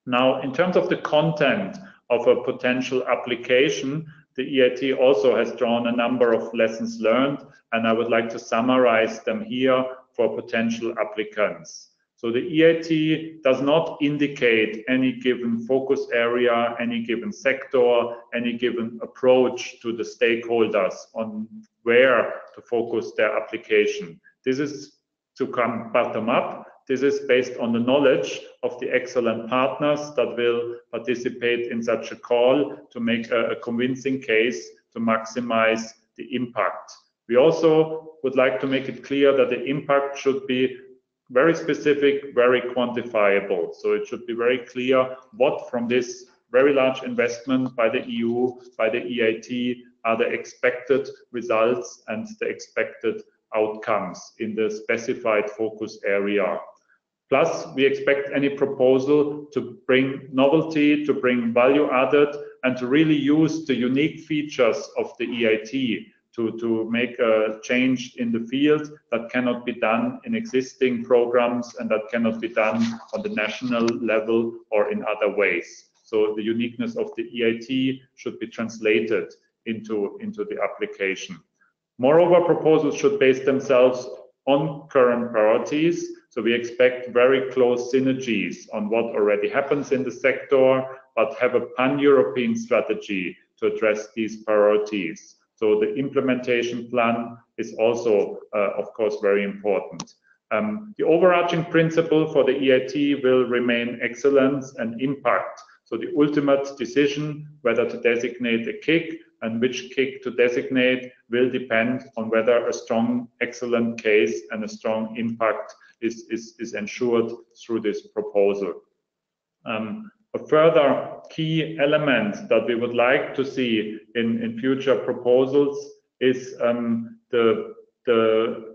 B: Now, in terms of the content of a potential application, the EIT also has drawn a number of lessons learned, and I would like to summarize them here for potential applicants. So the EIT does not indicate any given focus area, any given sector, any given approach to the stakeholders on where to focus their application. This is to come bottom up. This is based on the knowledge of the excellent partners that will participate in such a call to make a convincing case to maximize the impact. We also would like to make it clear that the impact should be very specific, very quantifiable. So it should be very clear what from this very large investment by the EU, by the EIT, are the expected results and the expected outcomes in the specified focus area. Plus, we expect any proposal to bring novelty, to bring value added, and to really use the unique features of the EIT to make a change in the field that cannot be done in existing programs and that cannot be done on the national level or in other ways. So the uniqueness of the EIT should be translated into the application. Moreover, proposals should base themselves on current priorities. So we expect very close synergies on what already happens in the sector, but have a pan-European strategy to address these priorities. So the implementation plan is also, of course, very important. The overarching principle for the EIT will remain excellence and impact. So the ultimate decision whether to designate a KIC and which KIC to designate will depend on whether a strong, excellent case and a strong impact is ensured through this proposal. A further key element that we would like to see in future proposals is the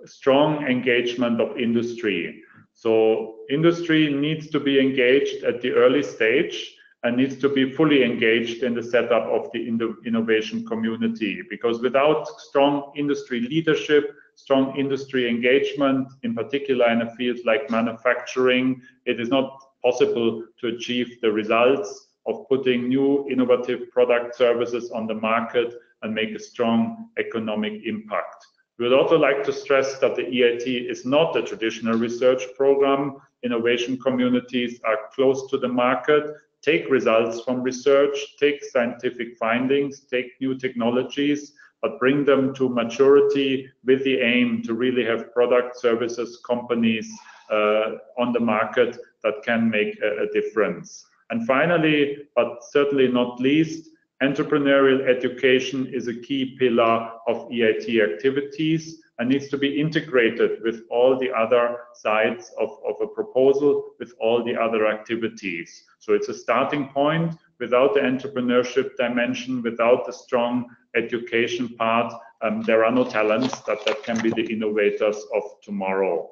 B: strong engagement of industry. So industry needs to be engaged at the early stage and needs to be fully engaged in the setup of the innovation community, because without strong industry leadership, strong industry engagement, in particular in a field like manufacturing, it is not possible to achieve the results of putting new innovative product services on the market and make a strong economic impact. We would also like to stress that the EIT is not a traditional research program. Innovation communities are close to the market, take results from research, take scientific findings, take new technologies, but bring them to maturity with the aim to really have product services companies on the market that can make a difference. And finally, but certainly not least, entrepreneurial education is a key pillar of EIT activities and needs to be integrated with all the other sides of a proposal, with all the other activities. So it's a starting point. Without the entrepreneurship dimension, without the strong education part, there are no talents that can be the innovators of tomorrow.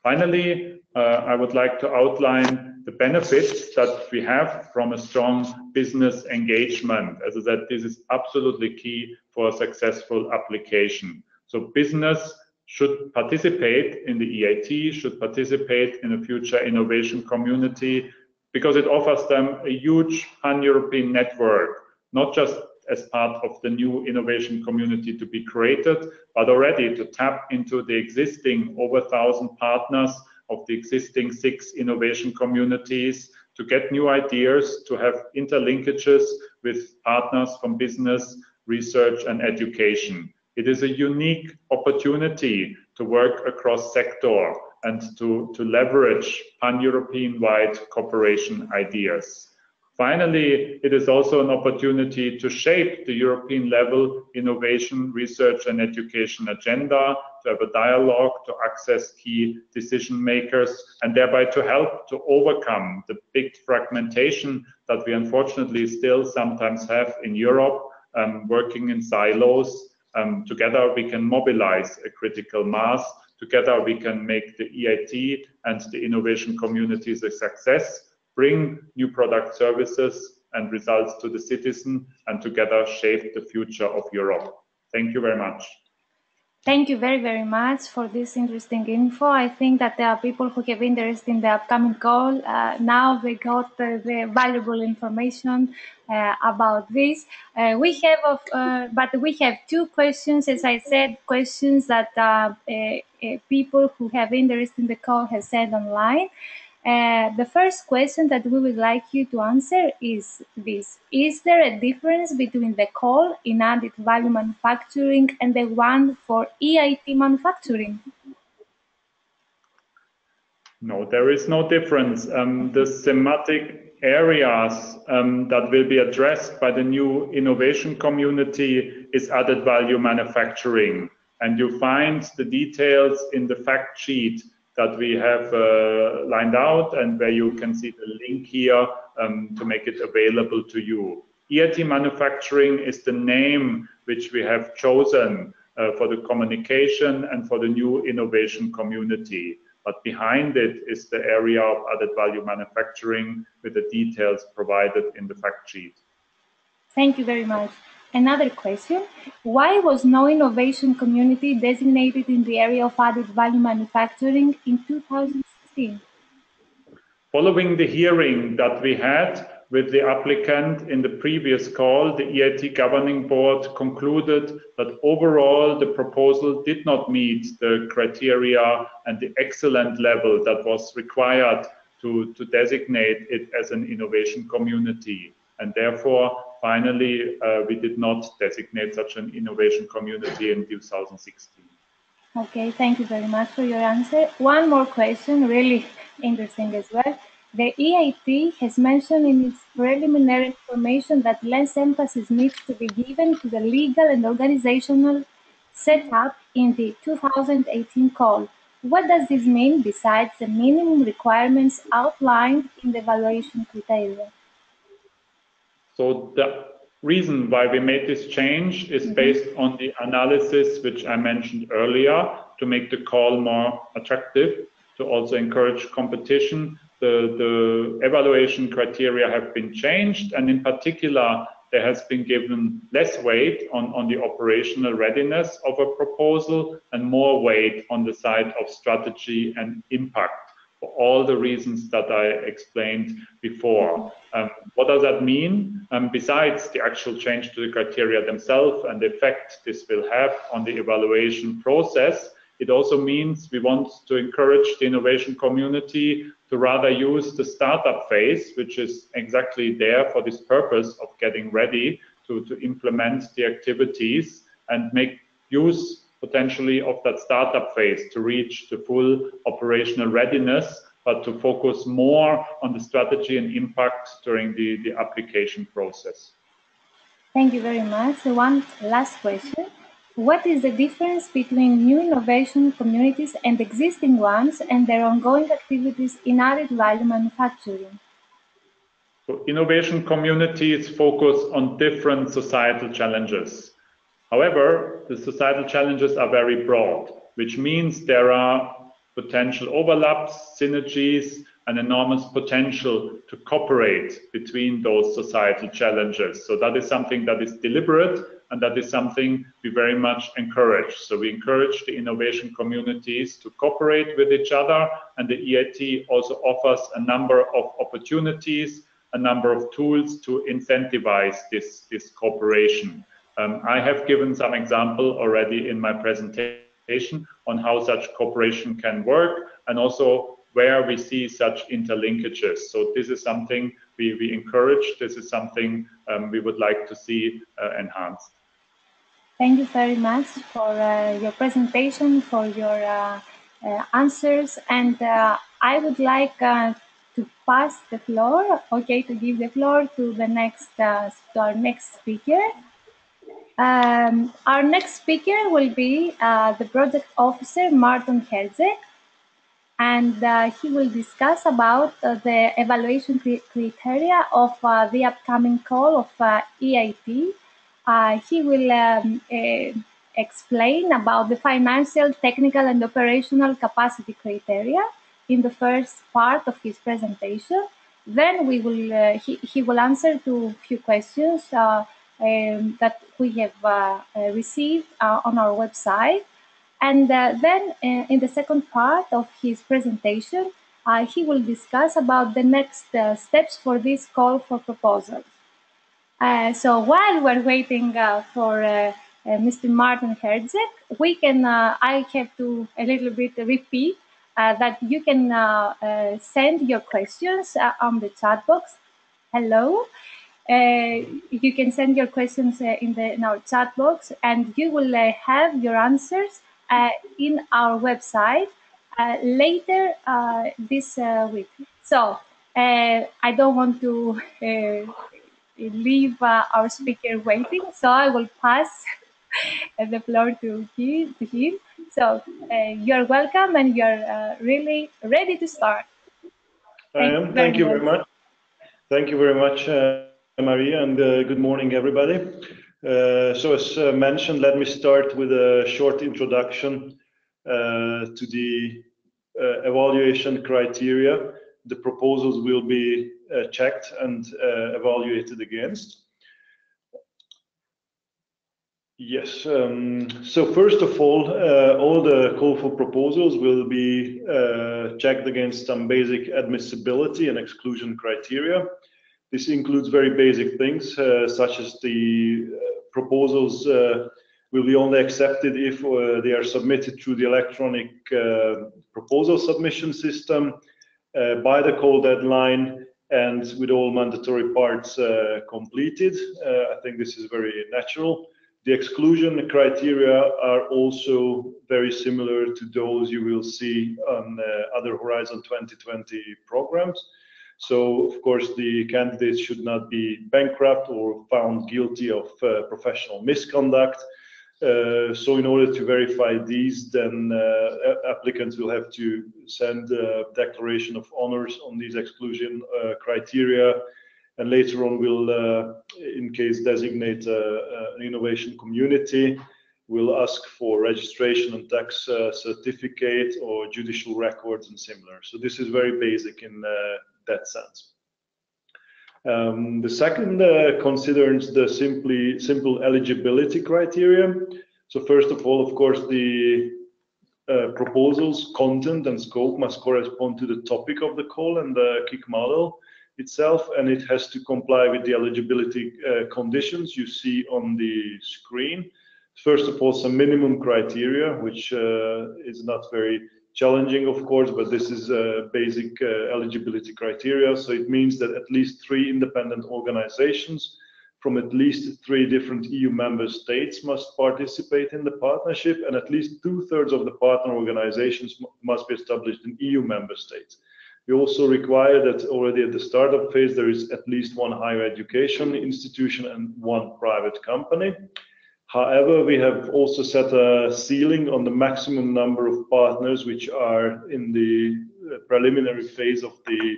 B: Finally, I would like to outline the benefits that we have from a strong business engagement. As I said, this is absolutely key for a successful application. So business should participate in the EIT, should participate in a future innovation community, because it offers them a huge pan-European network, not just as part of the new innovation community to be created, but already to tap into the existing over 1,000 partners of the existing 6 innovation communities, to get new ideas, to have interlinkages with partners from business, research and education. It is a unique opportunity to work across sector and to leverage pan-European-wide cooperation ideas. Finally, it is also an opportunity to shape the European level innovation, research and education agenda, to have a dialogue, to access key decision makers, and thereby to help to overcome the big fragmentation that we unfortunately still sometimes have in Europe, working in silos. Together we can mobilize a critical mass. Together we can make the EIT and the innovation communities a success, bring new product services and results to the citizen, and together shape the future of Europe. Thank you very much.
A: Thank you very, very much for this interesting info. I think that there are people who have interest in the upcoming call. Now they got the valuable information about this. But we have 2 questions, as I said, questions that people who have interest in the call have sent online. The first question that we would like you to answer is this: is there a difference between the call in added value manufacturing and the one for EIT manufacturing?
B: No, there is no difference. The thematic areas that will be addressed by the new innovation community is added value manufacturing. And you find the details in the fact sheet that we have lined out, and where you can see the link here to make it available to you. EIT Manufacturing is the name which we have chosen for the communication and for the new innovation community. But behind it is the area of added value manufacturing with the details provided in the fact sheet.
A: Thank you very much. Another question: why was no innovation community designated in the area of added value manufacturing in 2016?
B: Following the hearing that we had with the applicant in the previous call, the EIT Governing Board concluded that overall the proposal did not meet the criteria and the excellent level that was required to designate it as an innovation community. And therefore, finally, we did not designate such an innovation community in 2016.
A: Okay, thank you very much for your answer. One more question, really interesting as well. The EIT has mentioned in its preliminary information that less emphasis needs to be given to the legal and organizational setup in the 2018 call. What does this mean besides the minimum requirements outlined in the evaluation criteria?
B: So the reason why we made this change is based on the analysis which I mentioned earlier, to make the call more attractive, to also encourage competition. The evaluation criteria have been changed, and in particular, there has been given less weight on the operational readiness of a proposal and more weight on the side of strategy and impact, for all the reasons that I explained before. What does that mean? Besides the actual change to the criteria themselves and the effect this will have on the evaluation process, it also means we want to encourage the innovation community to rather use the startup phase, which is exactly there for this purpose of getting ready to implement the activities, and make use potentially of that startup phase to reach the full operational readiness, but to focus more on the strategy and impact during the application process.
A: Thank you very much. So one last question. What is the difference between new innovation communities and existing ones and their ongoing activities in added value manufacturing?
B: So innovation communities focus on different societal challenges. However, the societal challenges are very broad, which means there are potential overlaps, synergies, and enormous potential to cooperate between those societal challenges. So that is something that is deliberate, and that is something we very much encourage. So we encourage the innovation communities to cooperate with each other, and the EIT also offers a number of opportunities, a number of tools to incentivize this cooperation. I have given some example already in my presentation on how such cooperation can work, and also where we see such interlinkages. So this is something we encourage. This is something we would like to see enhanced.
A: Thank you very much for your presentation, for your answers, and I would like to pass the floor, to give the floor to the to our next speaker. Our next speaker will be the project officer, Martin Herzeg, and he will discuss about the evaluation criteria of the upcoming call of EIT. He will explain about the financial, technical, and operational capacity criteria in the first part of his presentation. Then we will he will answer to a few questions that we have received on our website. And then in the second part of his presentation, he will discuss about the next steps for this call for proposals. So while we're waiting for Mr. Martin Herzeg, we can, I have to a little bit repeat that you can send your questions on the chat box. Hello. You can send your questions in our chat box, and you will have your answers in our website later this week. So I don't want to leave our speaker waiting, so I will pass the floor to him. So you're welcome, and you're really ready to start.
C: Thank you very much. Thank you very much, Maria, and good morning, everybody. So as mentioned, let me start with a short introduction to the evaluation criteria the proposals will be checked and evaluated against. Yes, so first of all the call for proposals will be checked against some basic admissibility and exclusion criteria. This includes very basic things, such as the proposals will be only accepted if they are submitted through the electronic proposal submission system by the call deadline and with all mandatory parts completed. I think this is very natural. The exclusion criteria are also very similar to those you will see on other Horizon 2020 programs. So, of course, the candidates should not be bankrupt or found guilty of professional misconduct. So in order to verify these, then applicants will have to send a declaration of honors on these exclusion criteria, and later on we'll, in case, designate an innovation community. We'll ask for registration and tax certificate or judicial records and similar. So this is very basic in that sense. The second considers the simple eligibility criteria. So first of all, of course, the proposals, content and scope must correspond to the topic of the call and the KIC model itself, and it has to comply with the eligibility conditions you see on the screen. First of all, some minimum criteria, which is not very challenging, of course, but this is basic eligibility criteria. So it means that at least 3 independent organizations from at least 3 different EU member states must participate in the partnership, and at least 2/3 of the partner organizations must be established in EU member states. We also require that already at the startup phase there is at least 1 higher education institution and 1 private company. However, we have also set a ceiling on the maximum number of partners which are in the preliminary phase of the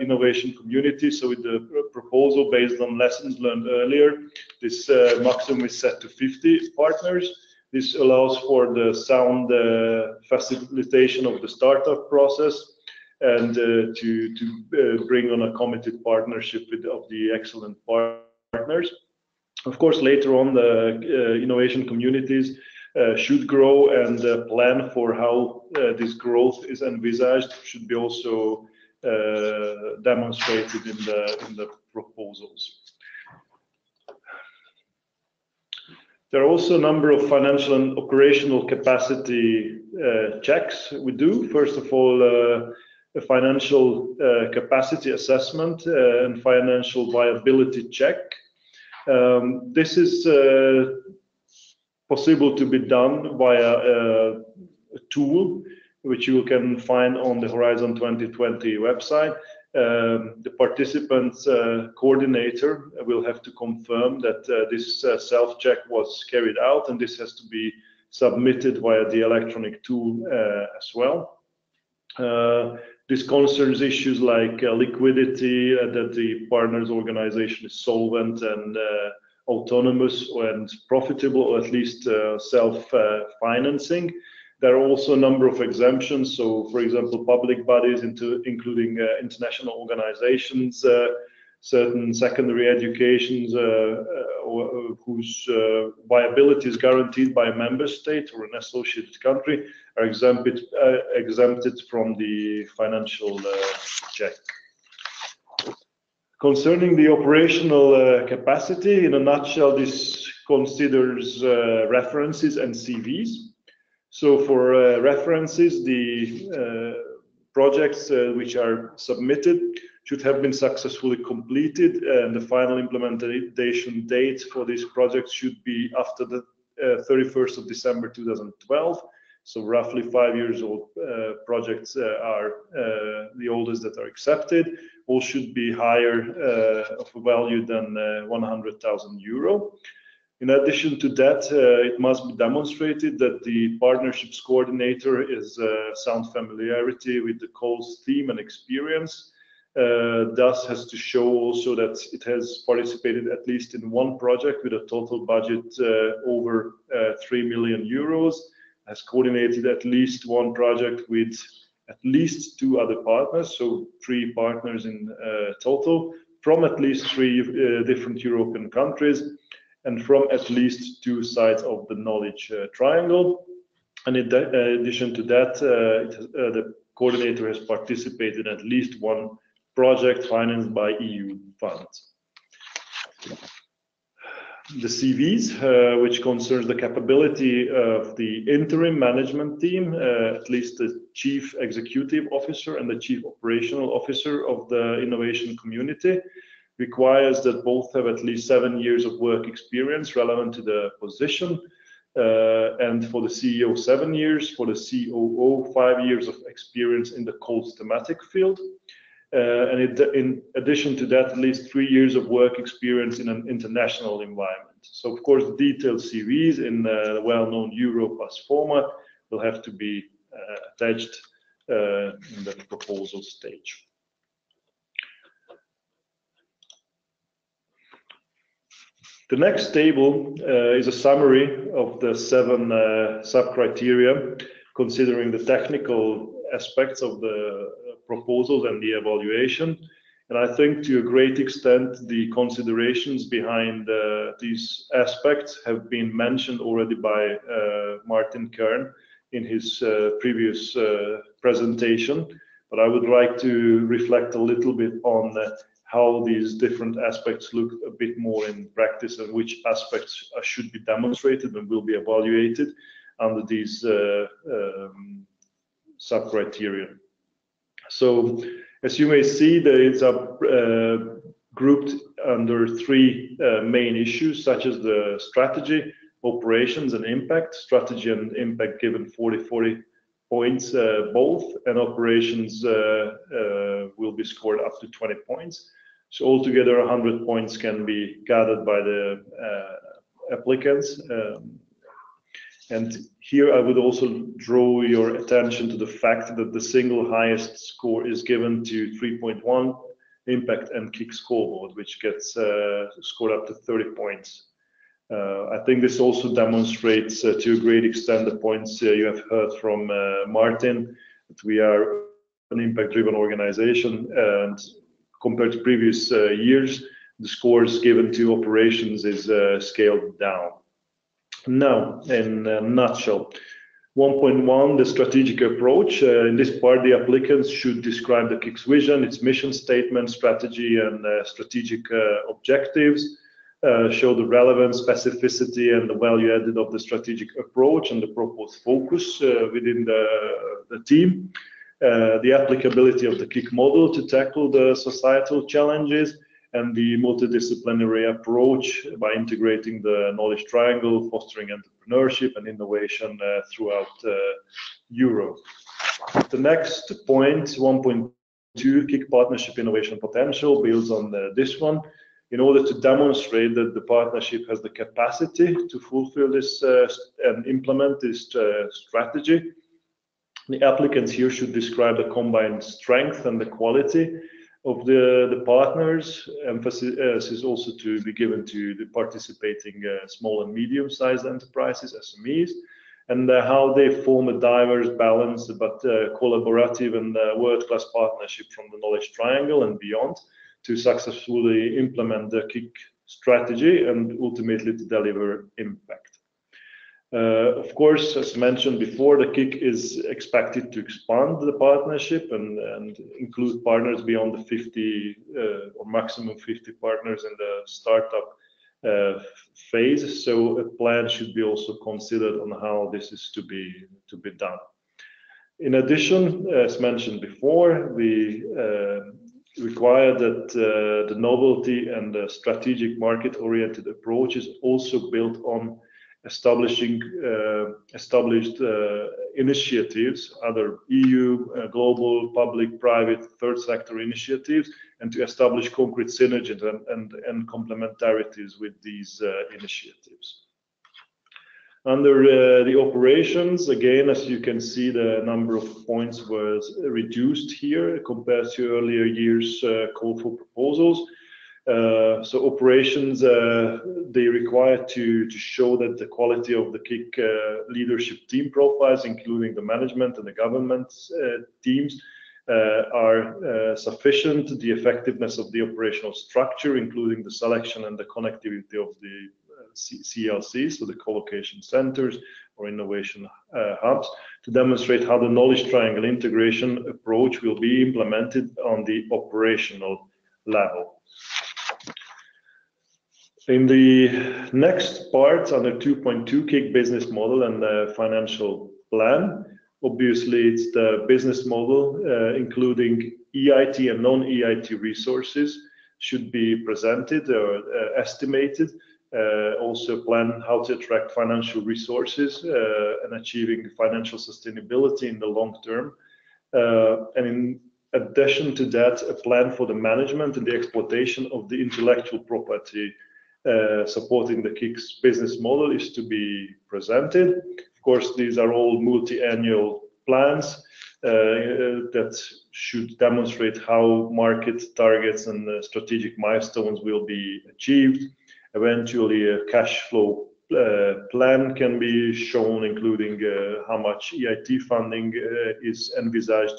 C: innovation community. So with the proposal based on lessons learned earlier, this maximum is set to 50 partners. This allows for the sound facilitation of the startup process and to bring on a committed partnership of the excellent partners. Of course, later on, the innovation communities should grow, and plan for how this growth is envisaged should be also demonstrated in the proposals. There are also a number of financial and operational capacity checks we do. First of all, a financial capacity assessment and financial viability check. This is possible to be done via a tool which you can find on the Horizon 2020 website. The participants coordinator will have to confirm that this self-check was carried out, and this has to be submitted via the electronic tool as well. This concerns issues like liquidity, that the partners organization is solvent and autonomous and profitable, or at least self-financing. There are also a number of exemptions. So, for example, public bodies, including international organizations, certain secondary educations whose viability is guaranteed by a member state or an associated country, are exempted from the financial check. Concerning the operational capacity, in a nutshell, this considers references and CVs. So for references, the projects which are submitted should have been successfully completed, and the final implementation date for these projects should be after the 31st of December 2012. So roughly 5 years old projects are the oldest that are accepted. All should be higher of a value than 100,000 euro. In addition to that, it must be demonstrated that the partnerships coordinator is sound familiarity with the calls theme and experience. Thus has to show also that it has participated at least in one project with a total budget over 3 million euros, has coordinated at least one project with at least 2 other partners, so 3 partners in total, from at least 3 different European countries, and from at least 2 sides of the knowledge triangle. And in addition to that, the coordinator has participated in at least one project financed by EU funds. The CVs, which concerns the capability of the interim management team, at least the chief executive officer and the chief operational officer of the innovation community, requires that both have at least 7 years of work experience relevant to the position, and for the CEO 7 years, for the COO 5 years of experience in the calls thematic field. And in addition to that, at least 3 years of work experience in an international environment. So, of course, detailed CVs in the well-known Europass format will have to be attached in the proposal stage. The next table is a summary of the 7 sub-criteria, considering the technical aspects of the proposals and the evaluation. And I think to a great extent, the considerations behind these aspects have been mentioned already by Martin Kern in his previous presentation. But I would like to reflect a little bit on how these different aspects look a bit more in practice, and which aspects should be demonstrated and will be evaluated under these sub-criteria. So, as you may see, there is grouped under 3 main issues, such as the strategy, operations, and impact. Strategy and impact given 40 points both, and operations will be scored up to 20 points. So altogether 100 points can be gathered by the applicants. And here I would also draw your attention to the fact that the single highest score is given to 3.1 impact and KIC scoreboard, which gets scored up to 30 points. I think this also demonstrates to a great extent the points you have heard from Martin, that we are an impact-driven organization, and compared to previous years, the scores given to operations is scaled down. Now, in a nutshell, 1.1, the strategic approach. In this part, the applicants should describe the KIC's vision, its mission statement, strategy, and strategic objectives, show the relevance, specificity, and the value added of the strategic approach and the proposed focus within the team, the applicability of the KIC model to tackle the societal challenges, and the multidisciplinary approach by integrating the knowledge triangle, fostering entrepreneurship and innovation throughout Europe. The next point, 1.2, KIC partnership innovation potential, builds on this one. In order to demonstrate that the partnership has the capacity to fulfill this and implement this strategy, the applicants here should describe the combined strength and the quality of the partners. Emphasis is also to be given to the participating small and medium-sized enterprises, SMEs, and how they form a diverse, balanced, but collaborative and world-class partnership from the knowledge triangle and beyond to successfully implement the KIC strategy and ultimately to deliver impact. Of course, as mentioned before, the KIC is expected to expand the partnership and include partners beyond the 50 or maximum 50 partners in the startup phase. So a plan should be also considered on how this is to be done. In addition, as mentioned before, we require that the novelty and the strategic market-oriented approach is also built on established initiatives, other EU, global, public, private, third sector initiatives, and to establish concrete synergies and complementarities with these initiatives. Under the operations, again, as you can see, the number of points was reduced here compared to earlier years' call for proposals. So operations, they require to show that the quality of the KIC leadership team profiles, including the management and the government teams, are sufficient, the effectiveness of the operational structure, including the selection and the connectivity of the CLCs, so the co-location centers or innovation hubs, to demonstrate how the knowledge triangle integration approach will be implemented on the operational level. In the next part, under 2.2, KIC business model and the financial plan, obviously it's the business model, including EIT and non-EIT resources, should be presented or estimated. Also plan how to attract financial resources and achieving financial sustainability in the long term. And in addition to that, a plan for the management and the exploitation of the intellectual property supporting the KIC's business model is to be presented. Of course, these are all multi-annual plans that should demonstrate how market targets and strategic milestones will be achieved. Eventually, a cash flow plan can be shown, including how much EIT funding is envisaged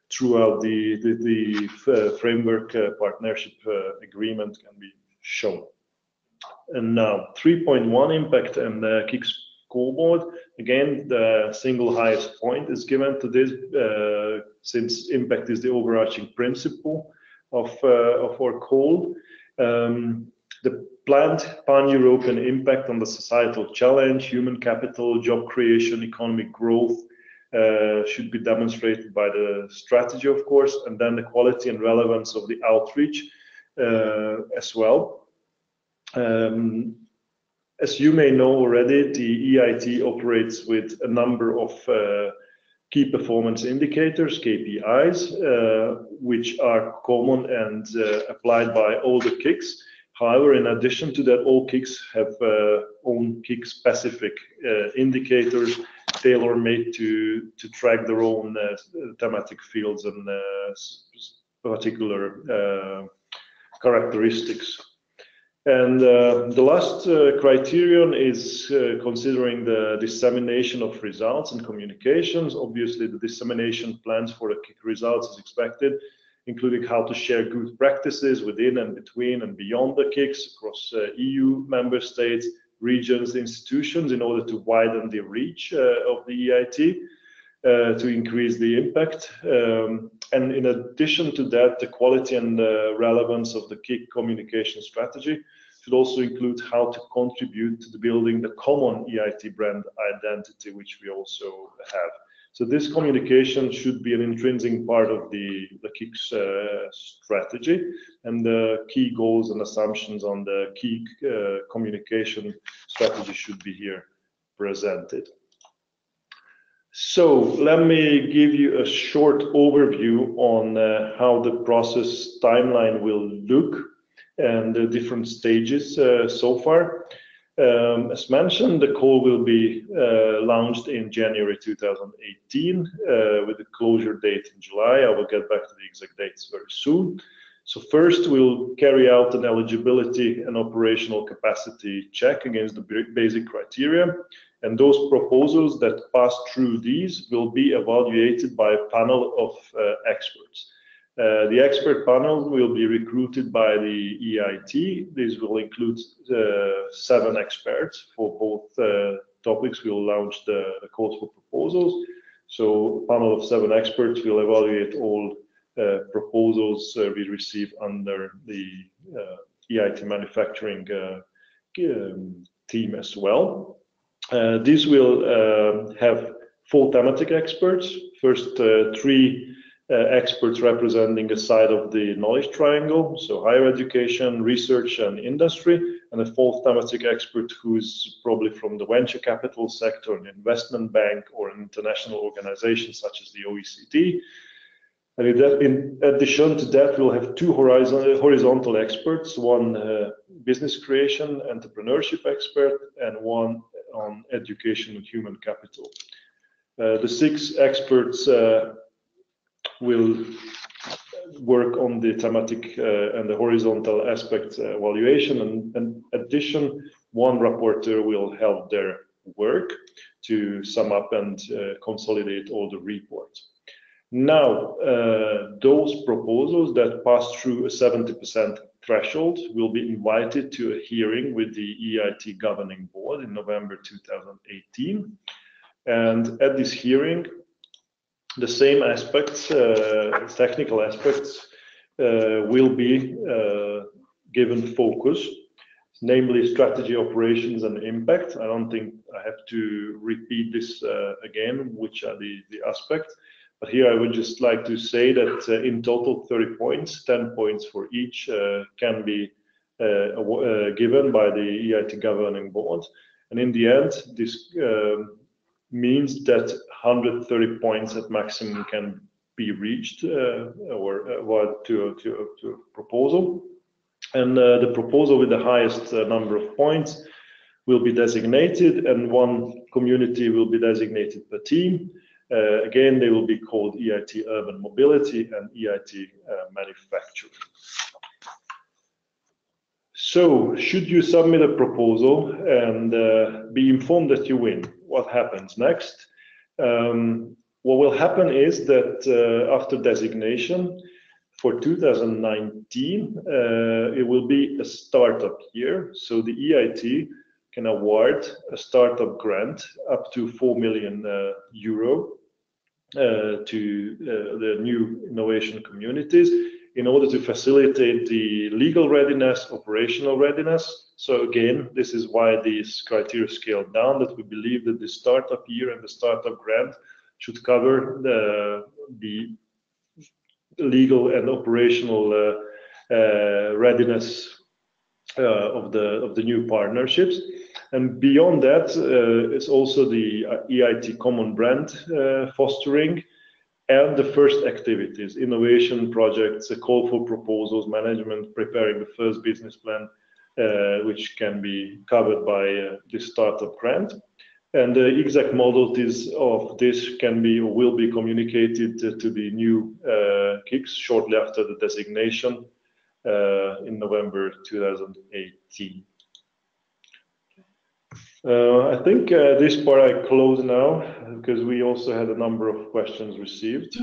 C: throughout the framework partnership agreement can be shown. And now 3.1 impact and the KIC scoreboard. Again, the single highest point is given to this since impact is the overarching principle of our call. The planned pan-European impact on the societal challenge, human capital, job creation, economic growth should be demonstrated by the strategy, of course, and then the quality and relevance of the outreach as well. As you may know already, the EIT operates with a number of key performance indicators, KPIs, which are common and applied by all the KICs. However, in addition to that, all KICs have own KIC-specific indicators tailor-made to track their own thematic fields and particular characteristics. And the last criterion is considering the dissemination of results and communications. Obviously, the dissemination plans for the KIC results is expected, including how to share good practices within and between and beyond the KICs across EU member states, regions, institutions, in order to widen the reach of the EIT, to increase the impact. And in addition to that, the quality and relevance of the KIC communication strategy should also include how to contribute to the building the common EIT brand identity, which we also have. So this communication should be an intrinsic part of the KIC's strategy, and the key goals and assumptions on the KIC communication strategy should be here presented. So let me give you a short overview on how the process timeline will look and the different stages so far. As mentioned, the call will be launched in January 2018 with a closure date in July. I will get back to the exact dates very soon. So first, we'll carry out an eligibility and operational capacity check against the basic criteria. And those proposals that pass through these will be evaluated by a panel of experts. The expert panel will be recruited by the EIT. This will include 7 experts for both topics. We'll launch the calls for proposals. So a panel of 7 experts will evaluate all proposals we receive under the EIT manufacturing team as well. This will have 4 thematic experts. First, 3 experts representing a side of the knowledge triangle, so higher education, research, and industry, and a 4th thematic expert who's probably from the venture capital sector, an investment bank, or an international organization such as the OECD. And in addition to that, we'll have 2 horizontal experts, 1 business creation, entrepreneurship expert, and 1 on education and human capital. The 6 experts will work on the thematic and the horizontal aspects evaluation, and in addition, 1 rapporteur will help their work to sum up and consolidate all the reports. Now, those proposals that pass through a 70% threshold will be invited to a hearing with the EIT Governing Board in November 2018. And at this hearing, the same aspects, technical aspects, will be given focus, namely strategy, operations, and impact. I don't think I have to repeat this again, which are the aspects. But here I would just like to say that in total 30 points, 10 points for each can be given by the EIT Governing Board. And in the end, this means that 130 points at maximum can be reached or to a proposal. And the proposal with the highest number of points will be designated, and 1 community will be designated per team. Again, they will be called EIT Urban Mobility and EIT Manufacturing. So, should you submit a proposal and be informed that you win, what happens next? What will happen is that after designation for 2019, it will be a startup year. So the EIT can award a startup grant up to 4 million euro to the new innovation communities in order to facilitate the legal readiness, operational readiness. So again, this is why these criteria scaled down, that we believe that the startup year and the startup grant should cover the legal and operational readiness of the new partnerships. And beyond that, it's also the EIT common brand fostering, and the first activities, innovation projects, a call for proposals, management, preparing the first business plan, which can be covered by this startup grant. And the exact modalities of this can be or will be communicated to the new KICs shortly after the designation in November 2018. I think this part I close now because we also had a number of questions received.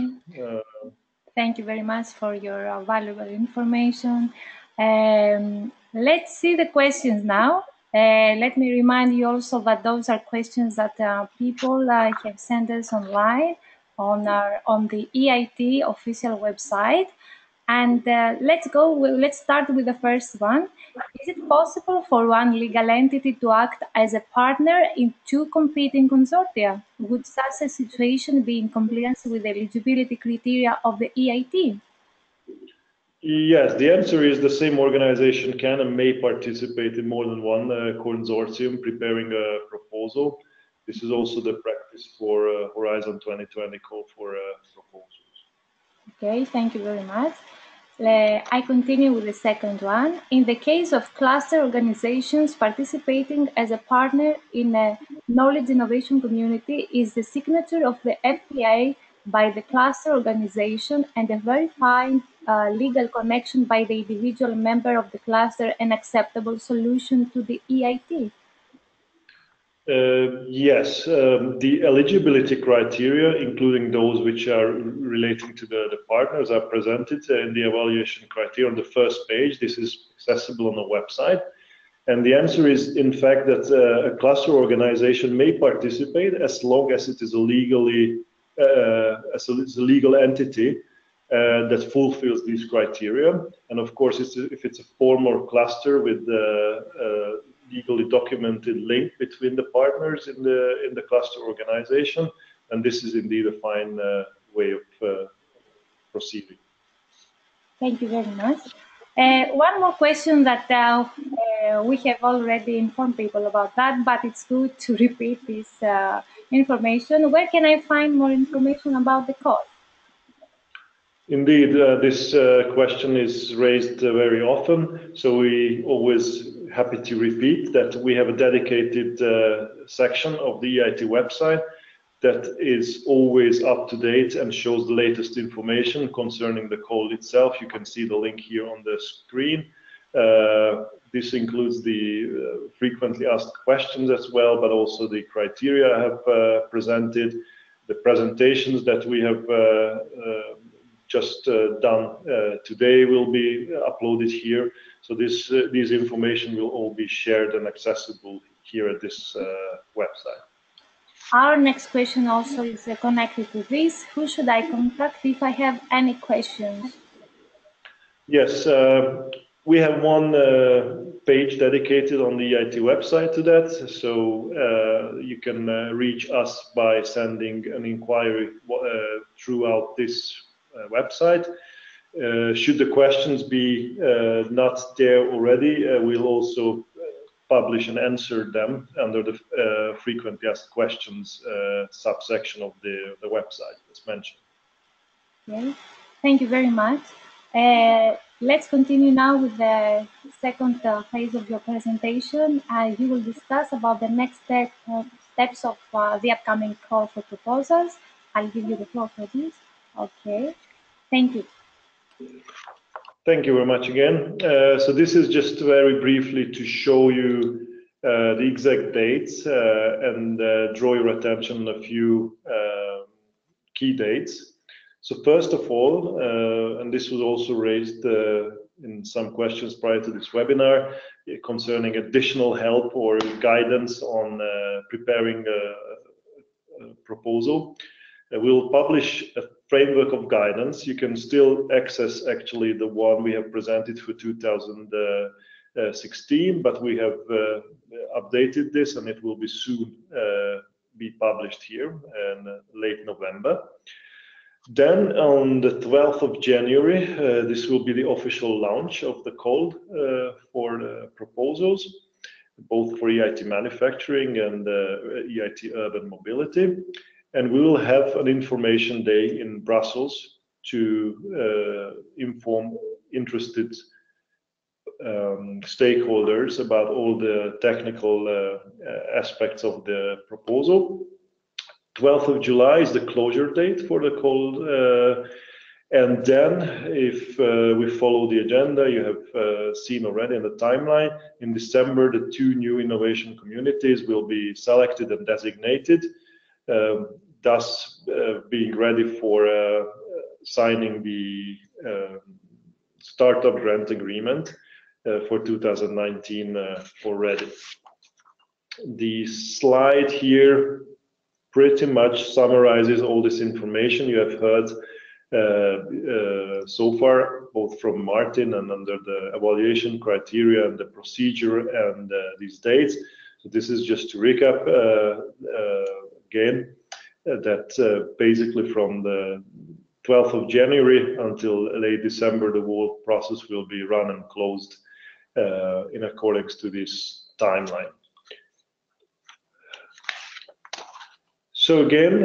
A: Thank you very much for your valuable information. Let's see the questions now. Let me remind you also that those are questions that people have sent us online on the EIT official website. And let's start with the first one. Is it possible for one legal entity to act as a partner in two competing consortia? Would such a situation be in compliance with the eligibility criteria of the EIT?
C: Yes, the answer is the same organization can and may participate in more than one consortium preparing a proposal. This is also the practice for Horizon 2020 call for proposals.
A: Okay, thank you very much. I continue with the second one. In the case of cluster organizations participating as a partner in a knowledge innovation community, is the signature of the FPA by the cluster organization and a verified legal connection by the individual member of the cluster an acceptable solution to the EIT?
C: Yes, the eligibility criteria, including those which are relating to the partners, are presented in the evaluation criteria on the first page. This is accessible on the website. And the answer is, in fact, that a cluster organization may participate as long as it is a legally as it's a legal entity that fulfills these criteria. And of course, if it's a formal cluster with legally documented link between the partners in the cluster organization, and this is indeed a fine way of proceeding.
A: Thank you very much. One more question that we have already informed people about that, but it's good to repeat this information. Where can I find more information about the call?
C: Indeed, this question is raised very often, so we always happy to repeat that we have a dedicated section of the EIT website that is always up to date and shows the latest information concerning the call itself. You can see the link here on the screen. This includes the frequently asked questions as well, but also the criteria I have presented, the presentations that we have just done today will be uploaded here. So these information will all be shared and accessible here at this website.
A: Our next question also is connected to this. Who should I contact if I have any questions?
C: Yes, we have one page dedicated on the EIT website to that. So you can reach us by sending an inquiry throughout this website. Should the questions be not there already, we'll also publish and answer them under the frequently asked questions subsection of the website as mentioned.
A: Okay, thank you very much. Let's continue now with the second phase of your presentation. You will discuss about the next steps of the upcoming call for proposals. I'll give you the floor for this. Okay, thank you.
C: Thank you very much again. So this is just very briefly to show you the exact dates and draw your attention on a few key dates. So first of all, and this was also raised in some questions prior to this webinar concerning additional help or guidance on preparing a proposal. We'll publish a framework of guidance. You can still access actually the one we have presented for 2016, but we have updated this and it will be soon be published here in late November. Then on the 12th of January, this will be the official launch of the call for the proposals, both for EIT manufacturing and EIT urban mobility. And we will have an information day in Brussels to inform interested stakeholders about all the technical aspects of the proposal. 12th of July is the closure date for the call, and then if we follow the agenda you have seen already in the timeline, in December the 2 new innovation communities will be selected and designated, thus being ready for signing the startup grant agreement for 2019 already. The slide here pretty much summarizes all this information you have heard so far, both from Martin and under the evaluation criteria and the procedure and these dates. So this is just to recap again, that basically from the 12th of January until late December, the whole process will be run and closed in accordance to this timeline. So again,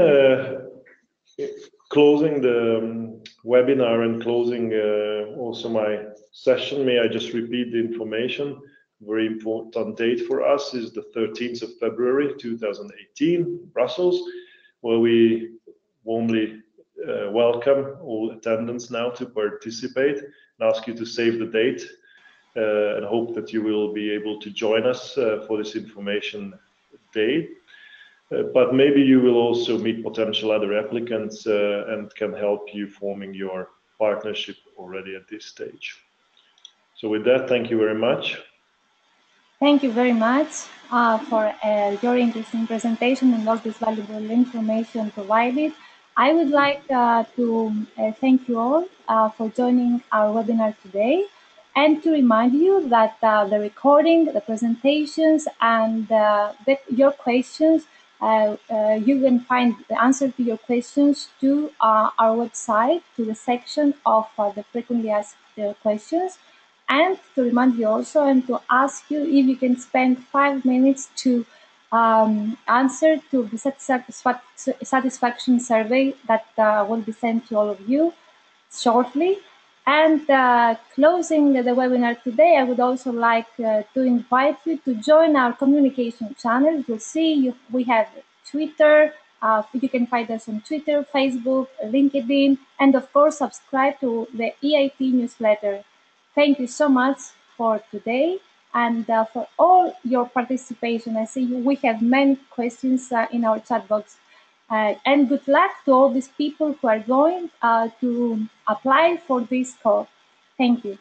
C: closing the webinar and closing also my session, may I just repeat the information. Very important date for us is the 13th of February 2018, Brussels, where we warmly welcome all attendants now to participate and ask you to save the date and hope that you will be able to join us for this information day. But maybe you will also meet potential other applicants and can help you forming your partnership already at this stage. So with that, thank you very much.
A: Thank you very much for your interesting presentation and all this valuable information provided. I would like to thank you all for joining our webinar today, and to remind you that the recording, the presentations, and your questions, you can find the answer to your questions to our website, to the section of the frequently asked questions. And to remind you also and to ask you if you can spend 5 minutes to answer to the satisfaction survey that will be sent to all of you shortly. And closing the webinar today, I would also like to invite you to join our communication channel. You'll see we have Twitter. You can find us on Twitter, Facebook, LinkedIn, and of course subscribe to the EIT newsletter. Thank you so much for today and for all your participation. I see we have many questions in our chat box. And good luck to all these people who are going to apply for this call. Thank you.